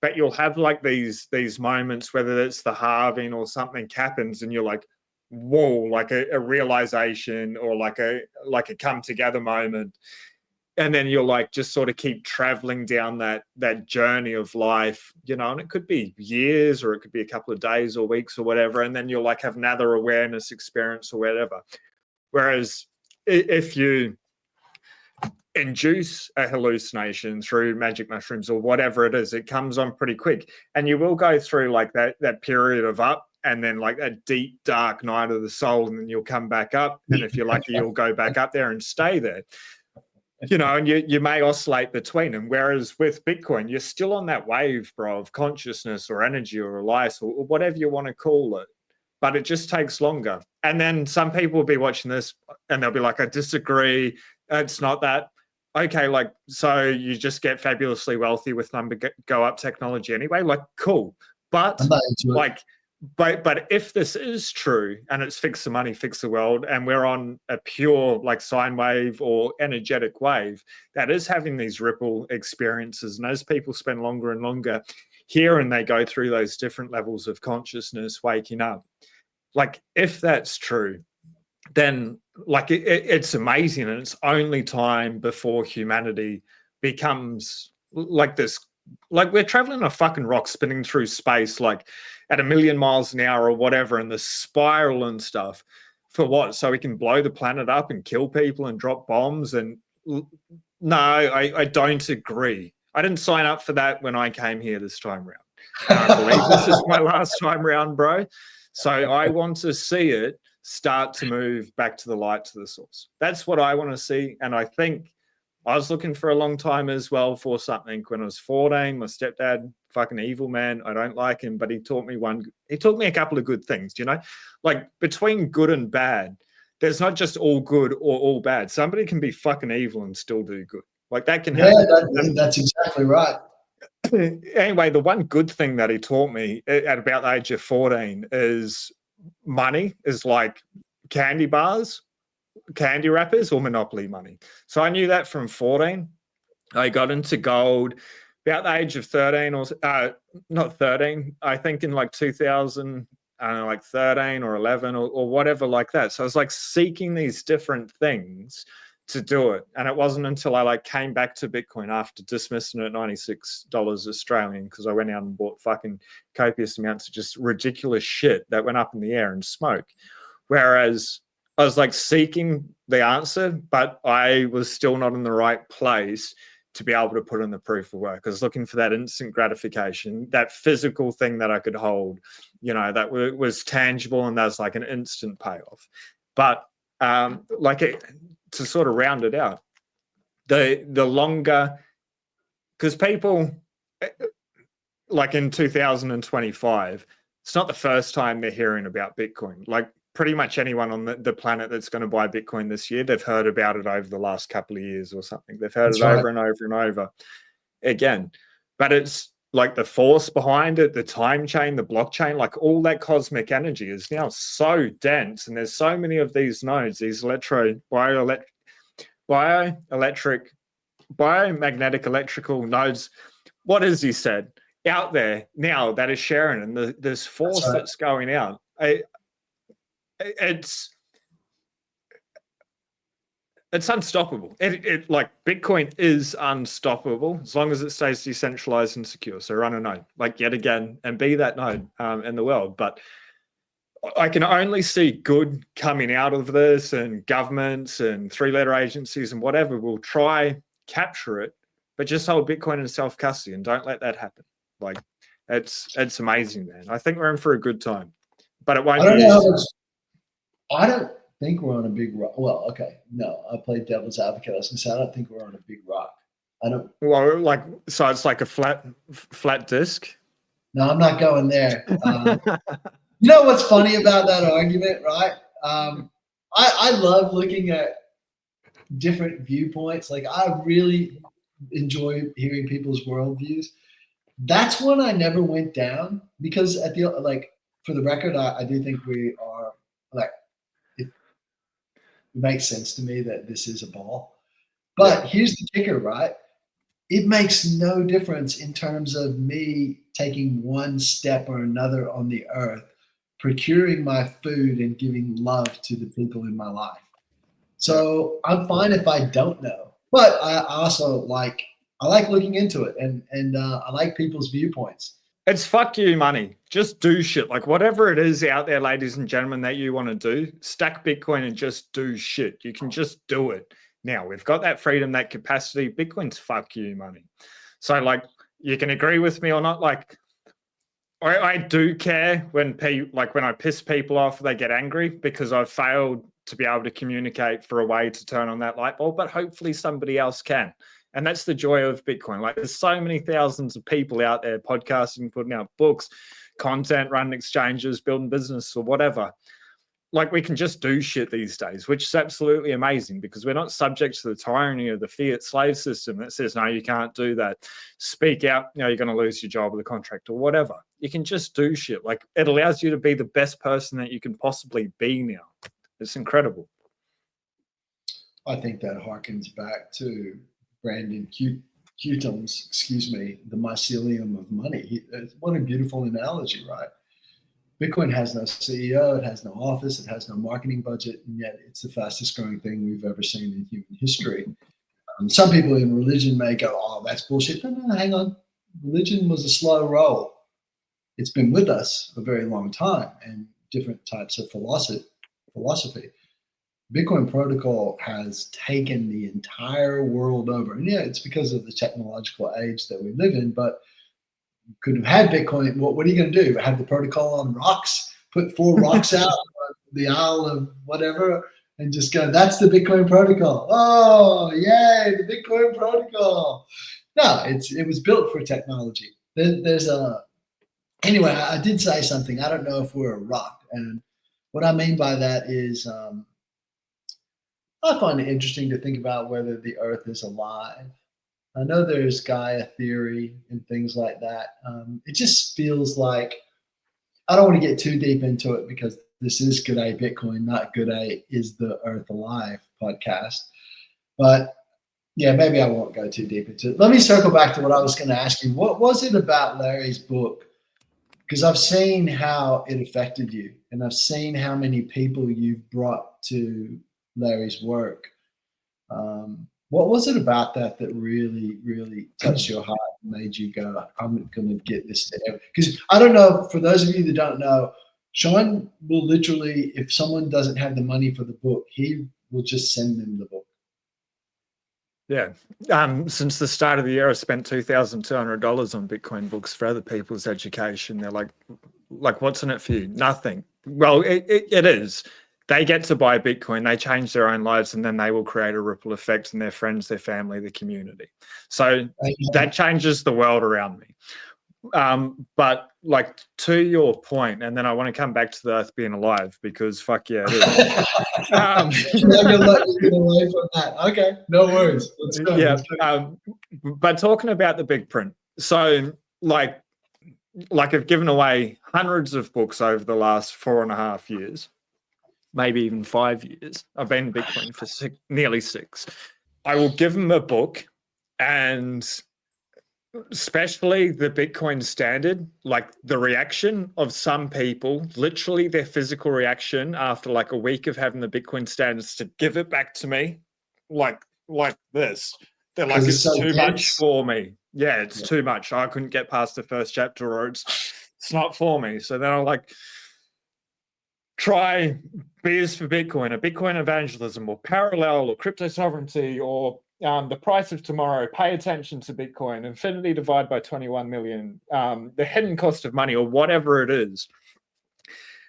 But you'll have like these moments, whether it's the halving or something happens, and you're like, whoa, like a realization or like a come together moment. And then you'll like just sort of keep traveling down that journey of life, and it could be years or it could be a couple of days or weeks or whatever. And then you'll like have another awareness experience or whatever. Whereas if you induce a hallucination through magic mushrooms or whatever it is, it comes on pretty quick, and you will go through like that period of up and then like a deep dark night of the soul, and then you'll come back up, and if you're lucky you'll go back up there and stay there, and you may oscillate between them. Whereas with Bitcoin, you're still on that wave, bro, of consciousness or energy or light or whatever you want to call it, but it just takes longer. And then some people will be watching this and they'll be like, I disagree, it's not that. Okay, like, so you just get fabulously wealthy with number go up technology anyway? Like, cool. But like, but if this is true and it's fix the money, fix the world, and we're on a pure like sine wave or energetic wave that is having these ripple experiences, and as people spend longer and longer here and they go through those different levels of consciousness, waking up, like if that's true, then like it's amazing, and it's only time before humanity becomes like this, like we're traveling a fucking rock spinning through space like at 1,000,000 miles an hour or whatever, and the spiral and stuff for what? So we can blow the planet up and kill people and drop bombs? And no, I don't agree. I didn't sign up for that when I came here this time around, and I believe this is my last time around, bro. So I want to see it start to move back to the light, to the source. That's what I want to see. And I think I was looking for a long time as well for something. When I was 14, my stepdad, fucking evil man, I don't like him, but he taught me a couple of good things, like between good and bad, there's not just all good or all bad. Somebody can be fucking evil and still do good. Like that can happen. Yeah, that's exactly right. Anyway, the one good thing that he taught me at about the age of 14 is money is like candy bars, candy wrappers, or Monopoly money. So I knew that from 14. I got into gold about the age of 13, or not 13, I think in like 2000, I don't know, like 13 or 11 or whatever like that. So I was like seeking these different things to do it. And it wasn't until I like came back to Bitcoin after dismissing it at $96 Australian, because I went out and bought fucking copious amounts of just ridiculous shit that went up in the air and smoke. Whereas I was like seeking the answer, but I was still not in the right place to be able to put in the proof of work. I was looking for that instant gratification, that physical thing that I could hold, that was tangible, and that's like an instant payoff. But to sort of round it out, the longer, because people, like in 2025, it's not the first time they're hearing about Bitcoin. Like pretty much anyone on the planet that's going to buy Bitcoin this year, they've heard about it over the last couple of years or something. They've heard That's it right. over and over and over again. But it's like the force behind it, the time chain, the blockchain, like all that cosmic energy is now so dense. And there's so many of these nodes, these biomagnetic electrical nodes. What has he said out there now that is sharing, and this force that's going out? It's unstoppable. It like Bitcoin is unstoppable as long as it stays decentralized and secure. So run a node, like yet again, and be that node in the world. But I can only see good coming out of this, and governments and three-letter agencies and whatever will try capture it, but just hold Bitcoin in self-custody and don't let that happen. Like it's amazing, man. I think we're in for a good time, but it won't I don't be. know how much, I don't think we're on a big rock. Well, okay, no, I played devil's advocate. I was gonna say I don't think we're on a big rock. I don't. Well, like so, it's like a flat disc. No, I'm not going there. You know what's funny about that argument, right? I love looking at different viewpoints. Like I really enjoy hearing people's worldviews. That's one I never went down because at the like for the record, I do think we are like it makes sense to me that this is a ball. But here's the kicker, right? It makes no difference in terms of me taking one step or another on the earth, procuring my food and giving love to the people in my life. So I'm fine if I don't know, but I also like looking into it and I like people's viewpoints. It's fuck you money. Just do shit. Like whatever it is out there, ladies and gentlemen, that you want to do, stack Bitcoin and just do shit. You can just do it. Now we've got that freedom, that capacity. Bitcoin's fuck you money. So like you can agree with me or not. Like I do care when when I piss people off, they get angry because I've failed to be able to communicate for a way to turn on that light bulb, but hopefully somebody else can. And that's the joy of Bitcoin. Like there's so many thousands of people out there podcasting, putting out books, content, running exchanges, building business or whatever. Like we can just do shit these days, which is absolutely amazing because we're not subject to the tyranny of the fiat slave system that says, no, you can't do that. Speak out, you're going to lose your job or the contract or whatever. You can just do shit. Like it allows you to be the best person that you can possibly be now. It's incredible. I think that harkens back to Brandon Cutum's, the mycelium of money. What a beautiful analogy, right? Bitcoin has no CEO, it has no office, it has no marketing budget, and yet it's the fastest growing thing we've ever seen in human history. Some people in religion may go, oh, that's bullshit. No, hang on. Religion was a slow roll. It's been with us a very long time and different types of philosophy. Bitcoin protocol has taken the entire world over. And yeah, it's because of the technological age that we live in, but you could have had Bitcoin. What are you going to do? Have the protocol on rocks? Put 4 rocks out on the Isle of whatever and just go, that's the Bitcoin protocol. Oh, yay, the Bitcoin protocol. No, it was built for technology. Anyway, I did say something. I don't know if we're a rock. And what I mean by that is I find it interesting to think about whether the earth is alive. I know there's Gaia theory and things like that. It just feels like, I don't want to get too deep into it because this is Gday Bitcoin, not Gday Is the Earth Alive podcast. But yeah, maybe I won't go too deep into it. Let me circle back to what I was going to ask you. What was it about Larry's book? Because I've seen how it affected you and I've seen how many people you've brought to Larry's work. What was it about that really, really touched your heart and made you go, I'm going to get this to everyone? Because I don't know, for those of you that don't know, Sean will literally, if someone doesn't have the money for the book, he will just send them the book. Yeah. Since the start of the year, I spent $2,200 on Bitcoin books for other people's education. They're like, what's in it for you? Nothing. Well, it is. They get to buy Bitcoin, they change their own lives, and then they will create a ripple effect in their friends, their family, the community. So that changes the world around me. But like to your point, and then I want to come back to the Earth being alive because fuck yeah, it is. I'm not gonna let you get away from that. Okay, no worries. Let's go. Yeah. Let's go. But talking about the big print, so like I've given away hundreds of books over the last 4.5 years, maybe even 5 years. I've been in Bitcoin for nearly 6. I will give them a book, and especially the Bitcoin standard, like the reaction of some people, literally their physical reaction after like a week of having the Bitcoin standards to give it back to me, like this. They're like, it's so too dense. much for me. Yeah, it's too much. I couldn't get past the first chapter, or it's not for me. So then I'm like, try Beers for Bitcoin, or Bitcoin evangelism, or parallel, or crypto sovereignty, or the price of tomorrow, pay attention to Bitcoin, infinity divide by 21 million, the hidden cost of money, or whatever it is.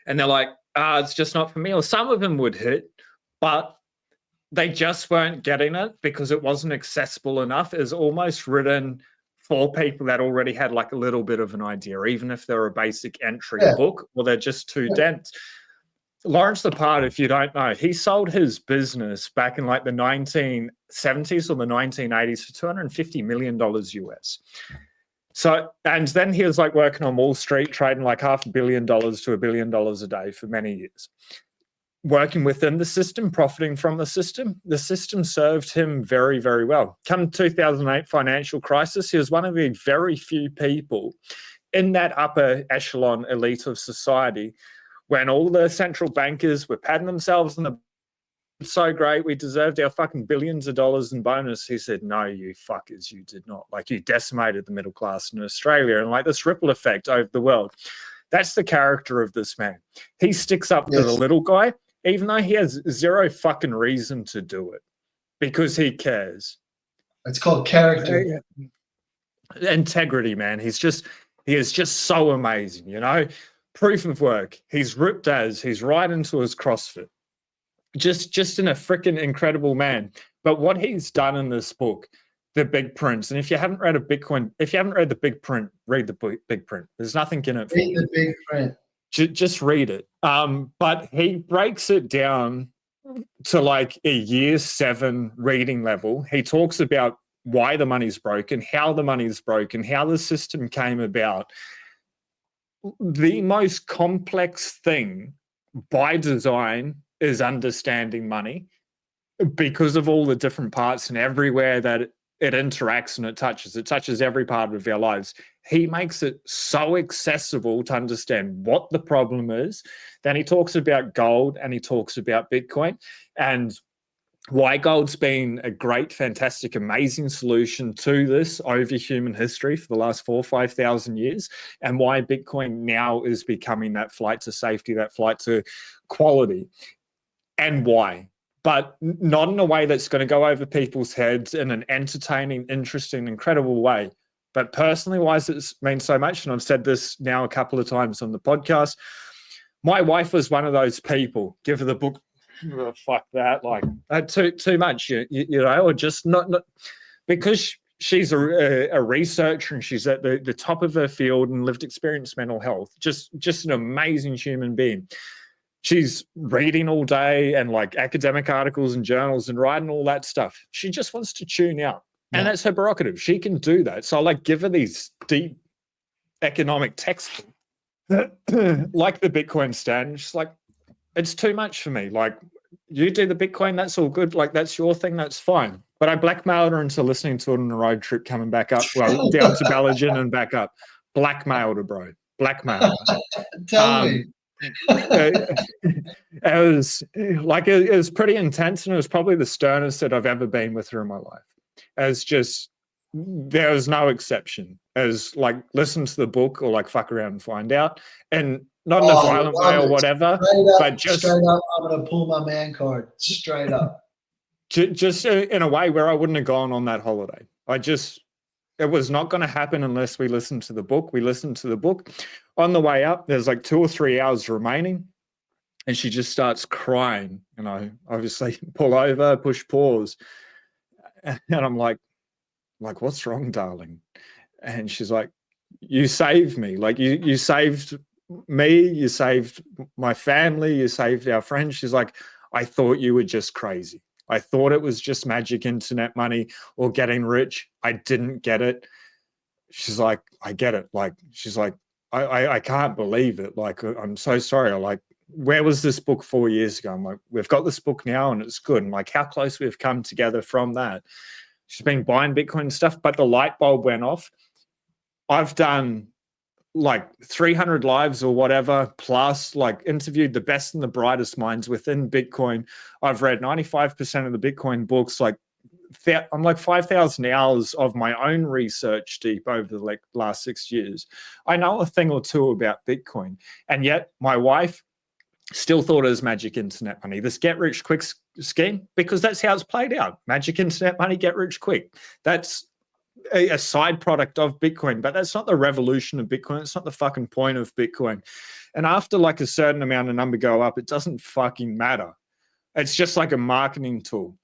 And they're like, it's just not for me. Or some of them would hit, but they just weren't getting it because it wasn't accessible enough. It's almost written for people that already had like a little bit of an idea, even if they're a basic entry book, or they're just too dense. Lawrence Lepard, if you don't know, he sold his business back in like the 1970s or the 1980s for $250 million US. So, and then he was like working on Wall Street, trading like $500 million to $1 billion a day for many years. Working within the system, profiting from the system served him very, very well. Come 2008 financial crisis, he was one of the very few people in that upper echelon elite of society when all the central bankers were patting themselves on the so great, we deserved our fucking billions of dollars in bonus. He said, no, you fuckers, you did not. Like, you decimated the middle class in Australia, and like this ripple effect over the world. That's the character of this man. He sticks up for the little guy, even though he has zero fucking reason to do it, because he cares. It's called character. Integrity, man. He is just so amazing, you know? Proof of work. He's ripped as, he's right into his CrossFit. Just in a freaking incredible man. But what he's done in this book, The Big Print, and if you haven't read The Big Print, read the Big Print. There's nothing in it for you. Read The Big Print. Just read it. But he breaks it down to like a year 7 reading level. He talks about why the money's broken, how the money's broken, how the system came about. The most complex thing by design is understanding money, because of all the different parts and everywhere that it interacts and it touches every part of our lives. He makes it so accessible to understand what the problem is. Then he talks about gold, and he talks about Bitcoin, and why gold's been a great, fantastic, amazing solution to this over human history for the last 4,000 or 5,000 years, and why Bitcoin now is becoming that flight to safety, that flight to quality, and why. But not in a way that's going to go over people's heads, in an entertaining, interesting, incredible way. But personally, why does it mean so much? And I've said this now a couple of times on the podcast. My wife was one of those people. Give her the book. Oh, fuck that. Like, too much, you know, or just not because she's a researcher and she's at the top of her field and lived experience mental health. Just an amazing human being. She's reading all day and like academic articles and journals and writing all that stuff. She just wants to tune out. And that's her prerogative. She can do that. So I like give her these deep economic textbooks like the Bitcoin stand. She's like, it's too much for me. Like, you do the Bitcoin, that's all good. Like, that's your thing, that's fine. But I blackmailed her into listening to it on a road trip coming back up, well, down to Ballagin and back up. Blackmailed her, bro. Blackmailed her. Tell me. It was pretty intense, and it was probably the sternest that I've ever been with her in my life. As just, there was no exception. As like, listen to the book or like fuck around and find out. And not in a violent way or whatever, but just straight up, I'm gonna pull my man card straight up. Just in a way where I wouldn't have gone on that holiday. It was not going to happen unless we listened to the book. We listened to the book. On the way up, there's like 2 or 3 hours remaining, and she just starts crying. And I obviously pull over, push pause, and I'm like, what's wrong, darling? And she's like, you saved me. Like you saved me, you saved my family, you saved our friends. She's like, I thought you were just crazy. I thought it was just magic internet money or getting rich. I didn't get it. She's like, I get it. Like, she's like, I can't believe it. Like, I'm so sorry. I'm like, where was this book 4 years ago? I'm like, we've got this book now and it's good. And like, how close we've come together from that. She's been buying Bitcoin stuff, but the light bulb went off. I've done like 300 lives or whatever, plus like interviewed the best and the brightest minds within Bitcoin. I've read 95% of the Bitcoin books. Like, I'm like 5,000 hours of my own research deep over the last 6 years. I know a thing or two about Bitcoin, and yet my wife still thought it was magic internet money, this get rich quick scheme, because that's how it's played out. Magic internet money, get rich quick. That's a side product of Bitcoin, but that's not the revolution of Bitcoin. It's not the fucking point of Bitcoin. And after like a certain amount of number go up, it doesn't fucking matter. It's just like a marketing tool.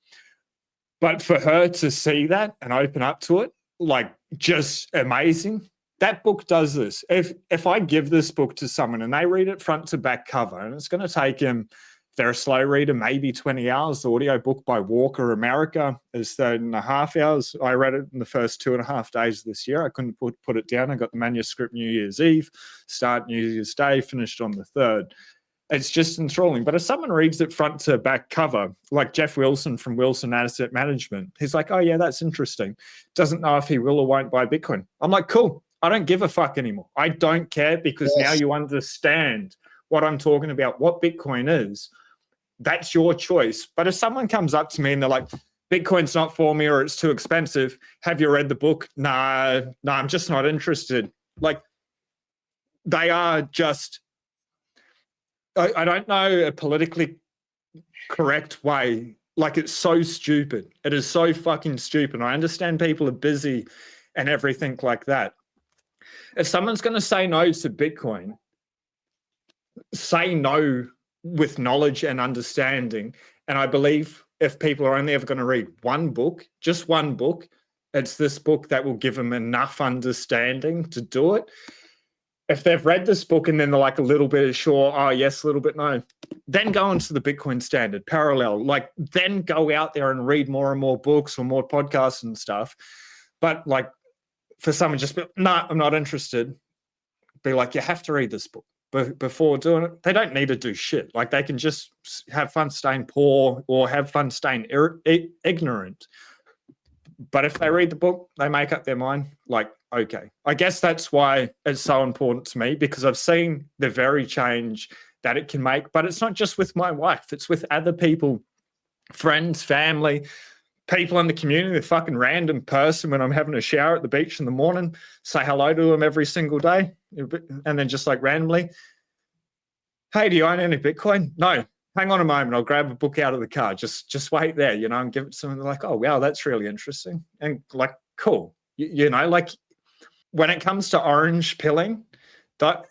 But for her to see that and open up to it, like, just amazing. That book does this. If I give this book to someone and they read it front to back cover, and it's going to take them, if they're a slow reader, maybe 20 hours. The audio book by Walker America is 13.5 hours. I read it in the first 2.5 days of this year. I couldn't put it down. I got the manuscript New Year's Eve, start New Year's Day, finished on the 3rd. It's just enthralling. But if someone reads it front to back cover, like Jeff Wilson from Wilson Asset Management, he's like, oh yeah, that's interesting. Doesn't know if he will or won't buy Bitcoin. I'm like, cool. I don't give a fuck anymore. I don't care, because now you understand what I'm talking about, what Bitcoin is. That's your choice. But if someone comes up to me and they're like, Bitcoin's not for me or it's too expensive, have you read the book? Nah, I'm just not interested. Like, they are just, I don't know a politically correct way. Like, it's so stupid. It is so fucking stupid. I understand people are busy and everything like that. If someone's going to say no to Bitcoin, say no with knowledge and understanding. And I believe if people are only ever going to read one book, just one book, it's this book that will give them enough understanding to do it. If they've read this book and then they're like a little bit sure, oh yes, a little bit no, then go into the Bitcoin Standard, parallel, like then go out there and read more and more books or more podcasts and stuff. But like, for someone just be, no, I'm not interested, be like, you have to read this book before doing it. They don't need to do shit. Like, they can just have fun staying poor or have fun staying ignorant. But if they read the book, they make up their mind, like, okay. I guess that's why it's so important to me, because I've seen the very change that it can make. But it's not just with my wife, it's with other people, friends, family, people in the community, a fucking random person when I'm having a shower at the beach in the morning, say hello to them every single day. And then just like randomly, hey, do you own any Bitcoin? No. Hang on a moment. I'll grab a book out of the car. Just wait there, and give it to someone. They're like, oh, wow, that's really interesting. And like, cool. Like, when it comes to orange pilling, that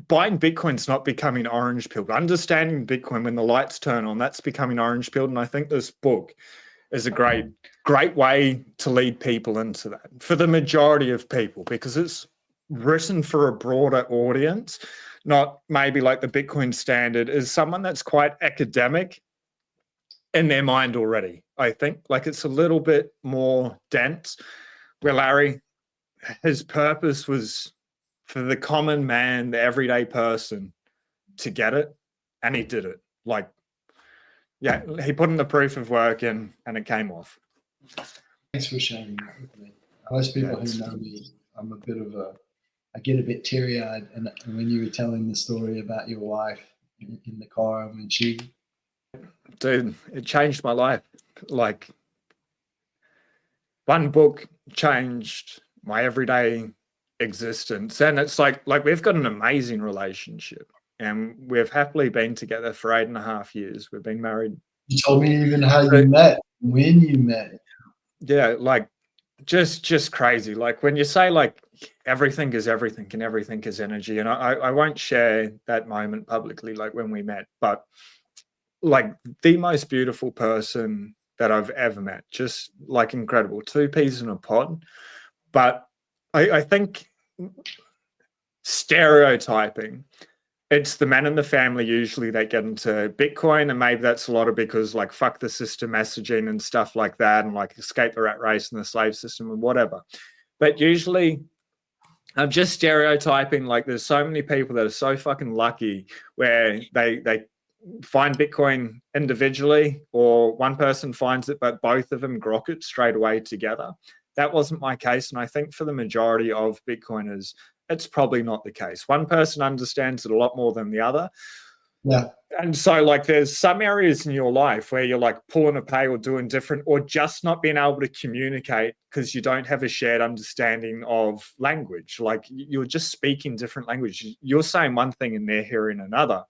buying Bitcoin's not becoming orange pilled. Understanding Bitcoin when the lights turn on, that's becoming orange pilled. And I think this book is a great way to lead people into that for the majority of people, because it's written for a broader audience, not maybe like the Bitcoin Standard is someone that's quite academic in their mind already. I think like it's a little bit more dense, where Larry, his purpose was for the common man, the everyday person to get it, and he did it. Like, yeah, he put in the proof of work and it came off. Thanks for sharing that with me. Most people who know me, I'm a bit of I get a bit teary-eyed, and when you were telling the story about your wife in the car, when she... Dude, it changed my life. Like, one book changed my everyday existence. And it's like we've got an amazing relationship, and we've happily been together for 8.5 years. We've been married. You told me even how you met, when you met. Yeah, like just crazy. Like, when you say like everything is everything and everything is energy, and I won't share that moment publicly, like when we met, but like the most beautiful person that I've ever met. Just like incredible. 2 peas in a pod. But I think stereotyping, it's the men in the family usually that get into Bitcoin, and maybe that's a lot of because like fuck the system messaging and stuff like that, and like escape the rat race and the slave system and whatever. But usually I'm just stereotyping, like there's so many people that are so fucking lucky where they find Bitcoin individually, or one person finds it, but both of them grok it straight away together. That wasn't my case. And I think for the majority of Bitcoiners, it's probably not the case. One person understands it a lot more than the other. Yeah. And so like there's some areas in your life where you're like pulling a pay or doing different, or just not being able to communicate because you don't have a shared understanding of language. Like you're just speaking different language. You're saying one thing and they're hearing another.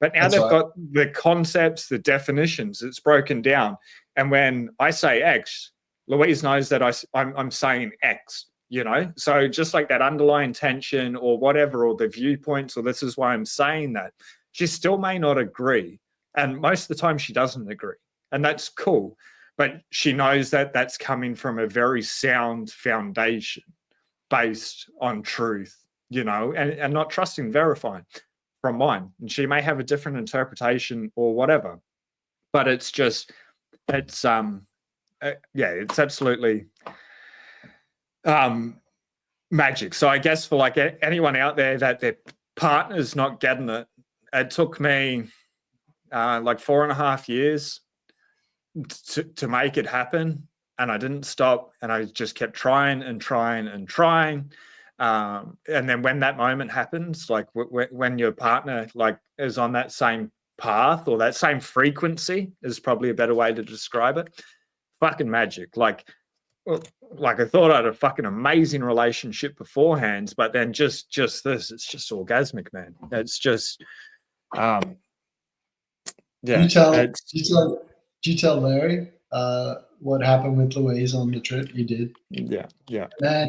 But now they've got the concepts, the definitions, it's broken down. And when I say X, Louise knows that I'm saying X, you know? So just like that underlying tension or whatever, or the viewpoints, or this is why I'm saying that, she still may not agree. And most of the time she doesn't agree. And that's cool. But she knows that that's coming from a very sound foundation based on truth, you know, and not trusting, verifying from mine. And she may have a different interpretation or whatever. But it's just, it's, it's absolutely magic. So I guess for like anyone out there that their partner's not getting it, it took me like 4.5 years to make it happen, and I didn't stop, and I just kept trying and trying and trying. And then when that moment happens, like when your partner like is on that same path or that same frequency is probably a better way to describe it. Fucking magic. Like I thought I had a fucking amazing relationship beforehand, but then just this, it's just orgasmic, man. It's just yeah. Did you tell Larry what happened with Louise on the trip? You did? Yeah. Man,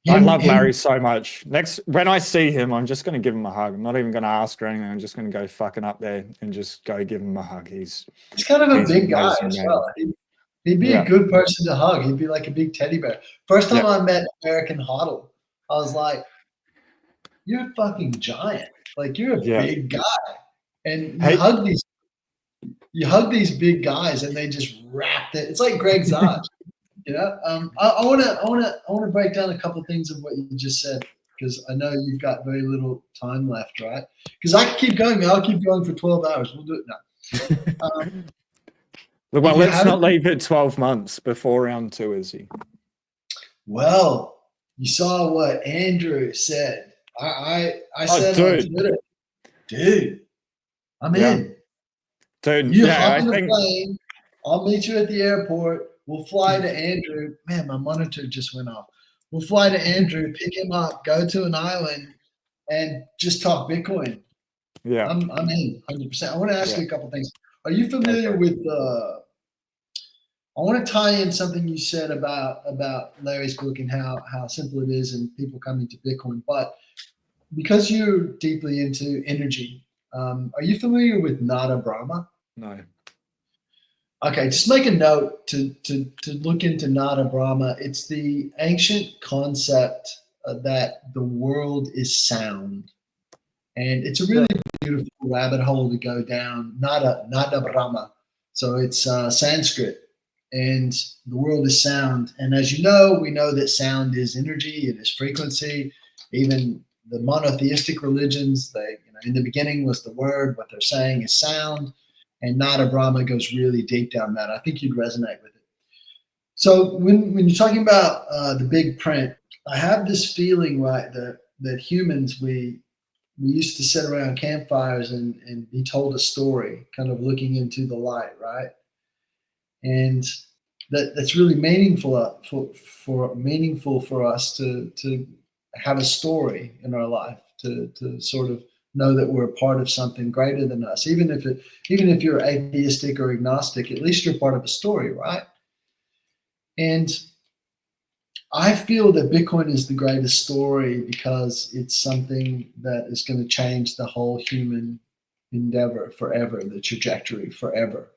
I love Larry so much. When I see him, I'm just going to give him a hug. I'm not even going to ask or anything. I'm just going to go fucking up there and just go give him a hug. He's kind of a big guy as well. He'd be a good person to hug. He'd be like a big teddy bear. First time I met American Huddle, I was like, you're a fucking giant. Like, you're a big guy. And you hug these big guys and they just wrap it. It's like Greg Zodge. You know, I want to break down a couple of things of what you just said, because I know you've got very little time left, right? Because I can keep going. I'll keep going for 12 hours. We'll do it now. Well, let's not leave it 12 months before round 2, Izzy. Well, you saw what Andrew said. I said on Twitter, dude, I'm in. Dude, you hop on the plane. I'll meet you at the airport. We'll fly to Andrew. Man, my monitor just went off. We'll fly to Andrew, pick him up, go to an island, and just talk Bitcoin. Yeah, I'm in 100%. I want to ask you a couple things. Are you familiar with I want to tie in something you said about Larry's book and how simple it is and people coming to Bitcoin. But because you're deeply into energy, are you familiar with Nada Brahma? No. Okay, just make a note to look into Nada Brahma. It's the ancient concept that the world is sound. And it's a really beautiful rabbit hole to go down. Nada Brahma. So it's Sanskrit. And the world is sound. And as you know, we know that sound is energy, it is frequency. Even the monotheistic religions, in the beginning was the word, what they're saying is sound. And Nada Brahma goes really deep down that. I think you'd resonate with it. So when you're talking about the big print, I have this feeling, right, that humans, we used to sit around campfires and be told a story, kind of looking into the light, right? And that's really meaningful for us to have a story in our life, to sort of know that we're a part of something greater than us. Even if you're atheistic or agnostic, at least you're part of a story, right? And I feel that Bitcoin is the greatest story because it's something that is going to change the whole human endeavor forever, the trajectory forever.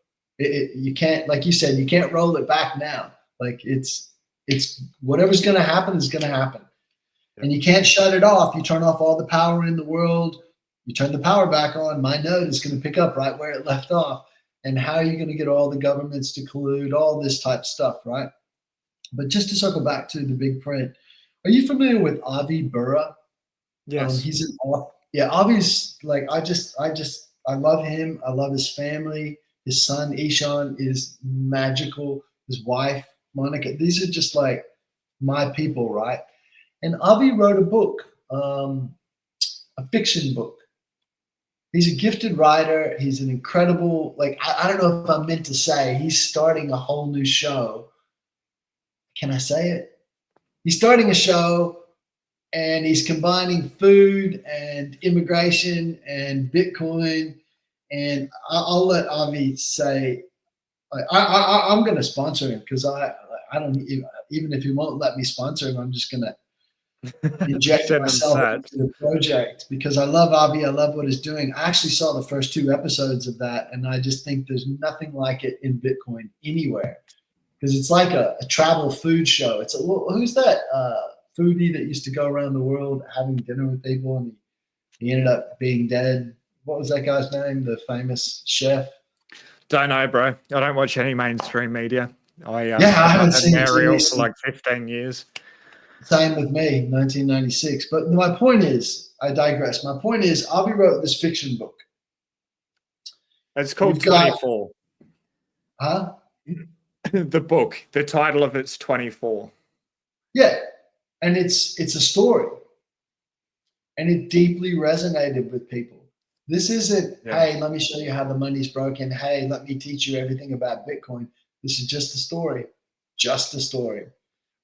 You can't, like you said, you can't roll it back now. Like it's whatever's going to happen is going to happen. And you can't shut it off. You turn off all the power in the world, you turn the power back on, my node is going to pick up right where it left off. And how are you going to get all the governments to collude, all this type of stuff, right? But just to circle back to the big print, are you familiar with Avi Burra? Yes. He's an yeah. Avi's like I love him. I love his family. His son Ishan is magical. His wife Monica. These are just like my people, right? And Avi wrote a book, a fiction book. He's a gifted writer. He's an incredible, like, I don't know if I'm meant to say, he's starting a whole new show. Can I say it? He's starting a show and he's combining food and immigration and Bitcoin. And I'll let Avi say, I'm going to sponsor him because I don't, even if he won't let me sponsor him, I'm just going to inject myself into the project because I love Avi. I love what he's doing. I actually saw the first 2 episodes of that, and I just think there's nothing like it in Bitcoin anywhere because it's like a travel food show. It's who's that foodie that used to go around the world having dinner with people, and he ended up being dead. What was that guy's name? The famous chef. Don't know, bro. I don't watch any mainstream media. I haven't seen Ariel for like 15 years. Same with me, 1996. But my point is, I digress. My point is, Avi wrote this fiction book. It's called 24. Huh? The book. The title of it's 24. Yeah, and it's a story, and it deeply resonated with people. This isn't, hey, let me show you how the money's broken. Hey, let me teach you everything about Bitcoin. This is just a story, just a story.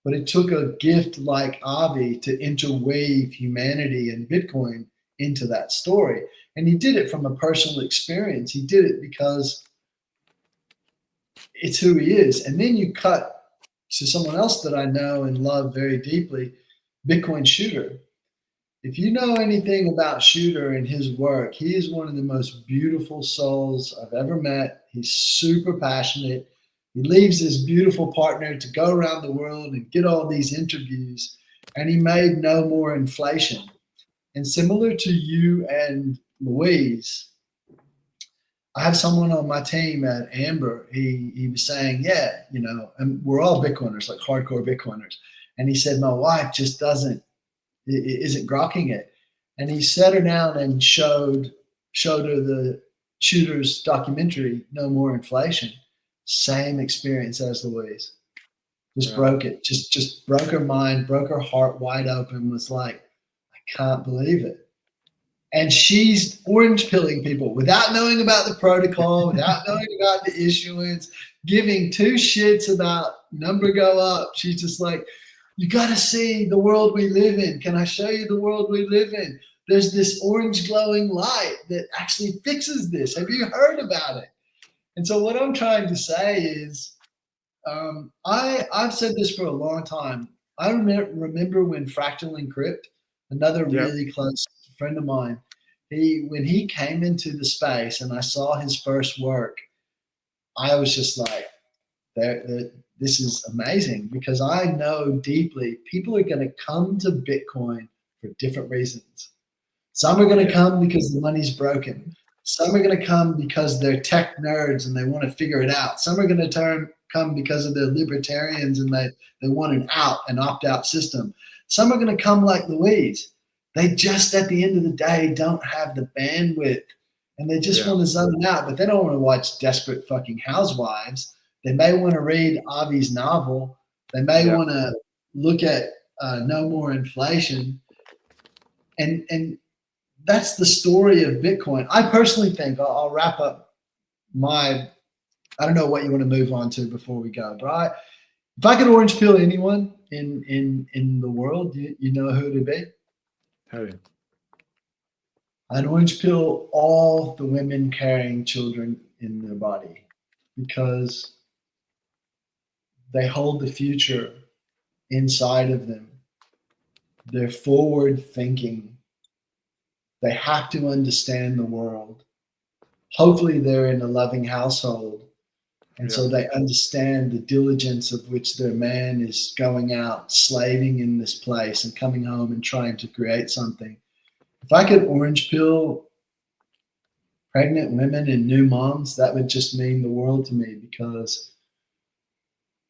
But it took a gift like Avi to interweave humanity and Bitcoin into that story. And he did it from a personal experience. He did it because it's who he is. And then you cut to someone else that I know and love very deeply, Bitcoin Shooter. If you know anything about Shooter and his work, he is one of the most beautiful souls I've ever met. He's super passionate. He leaves his beautiful partner to go around the world and get all these interviews, and he made no more inflation. And similar to you and Louise, I have someone on my team at Amber. He was saying, yeah, you know, and we're all Bitcoiners, like hardcore Bitcoiners. And he said, my wife just isn't grokking it. And he sat her down and showed her the Shooter's documentary, No More Inflation. Same experience as Louise. Just broke it. Just broke her mind, broke her heart wide open, was like, I can't believe it. And she's orange pilling people without knowing about the protocol, without knowing about the issuance, giving 2 shits about number go up. She's just like, you got to see the world we live in. Can I show you the world we live in? There's this orange glowing light that actually fixes this. Have you heard about it? And so what I'm trying to say is, I've said this for a long time. I remember when Fractal Encrypt, another really close friend of mine, when he came into the space and I saw his first work, I was just like, this is amazing because I know deeply people are going to come to Bitcoin for different reasons. Some are going to come because the money's broken. Some are going to come because they're tech nerds and they want to figure it out. Some are going to come because of they're libertarians and they want an opt-out system. Some are going to come like Louise. They just, at the end of the day, don't have the bandwidth and they just want to zone out, but they don't want to watch Desperate Fucking Housewives. They may want to read Avi's novel. They may want to look at No More Inflation. And that's the story of Bitcoin. I personally think I'll wrap up I don't know what you want to move on to before we go, but if I could orange pill anyone in the world, you know who it'd be? Who? I'd orange pill all the women carrying children in their body because they hold the future inside of them. They're forward thinking. They have to understand the world. Hopefully they're in a loving household. And so they understand the diligence of which their man is going out, slaving in this place and coming home and trying to create something. If I could orange pill pregnant women and new moms, that would just mean the world to me, because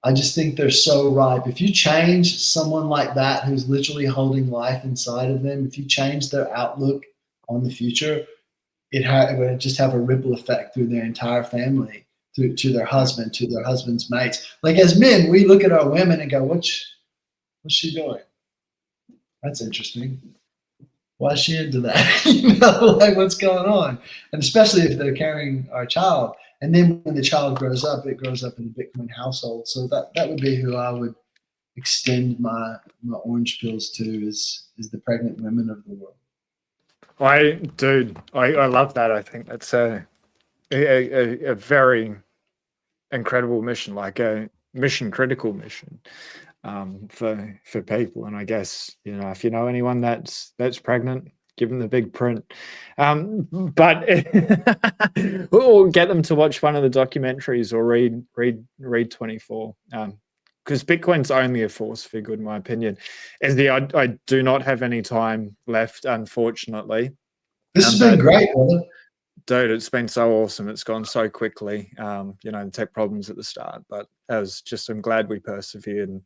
I just think they're so ripe. If you change someone like that who's literally holding life inside of them, if you change their outlook on the future, it would just have a ripple effect through their entire family, to their husband, to their husband's mates. Like, as men, we look at our women and go, what's she doing? That's interesting. Why is she into that? Like, what's going on? And especially if they're carrying our child. And then when the child grows up, it grows up in a Bitcoin household. So that would be who I would extend my orange pills to, is the pregnant women of the world. I love that. I think that's a very incredible mission, like a mission critical mission for people. And I guess, if you know anyone that's pregnant, give them the big print, but or get them to watch one of the documentaries or read 24, because Bitcoin's only a force for good, in my opinion. I do not have any time left, unfortunately. This has been great, brother. Dude, it's been so awesome. It's gone so quickly. The tech problems at the start, but I'm glad we persevered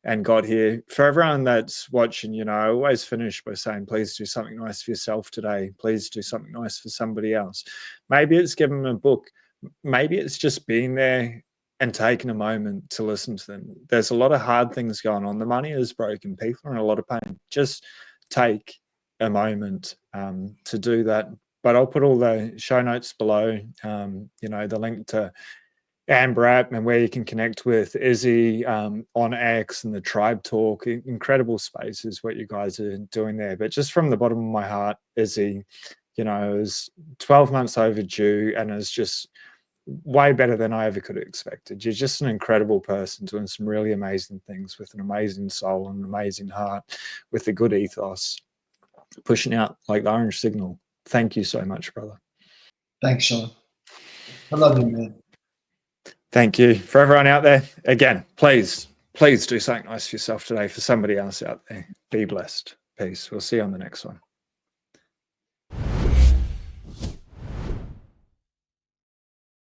and got here. For everyone that's watching, I always finish by saying, please do something nice for yourself today. Please do something nice for somebody else. Maybe it's giving them a book. Maybe it's just being there and taking a moment to listen to them. There's a lot of hard things going on. The money is broken. People are in a lot of pain. Just take a moment to do that. But I'll put all the show notes below, the link to Amber app and where you can connect with Izzy on X and the Tribe Talk. Incredible spaces what you guys are doing there. But just from the bottom of my heart, Izzy, it was 12 months overdue, and it's just way better than I ever could have expected. You're just an incredible person doing some really amazing things with an amazing soul and an amazing heart, with a good ethos, pushing out like the orange signal. Thank you so much, brother. Thanks, Sean. I love you, man. Thank you. For everyone out there, again, please do something nice for yourself today, for somebody else out there. Be blessed. Peace. We'll see you on the next one.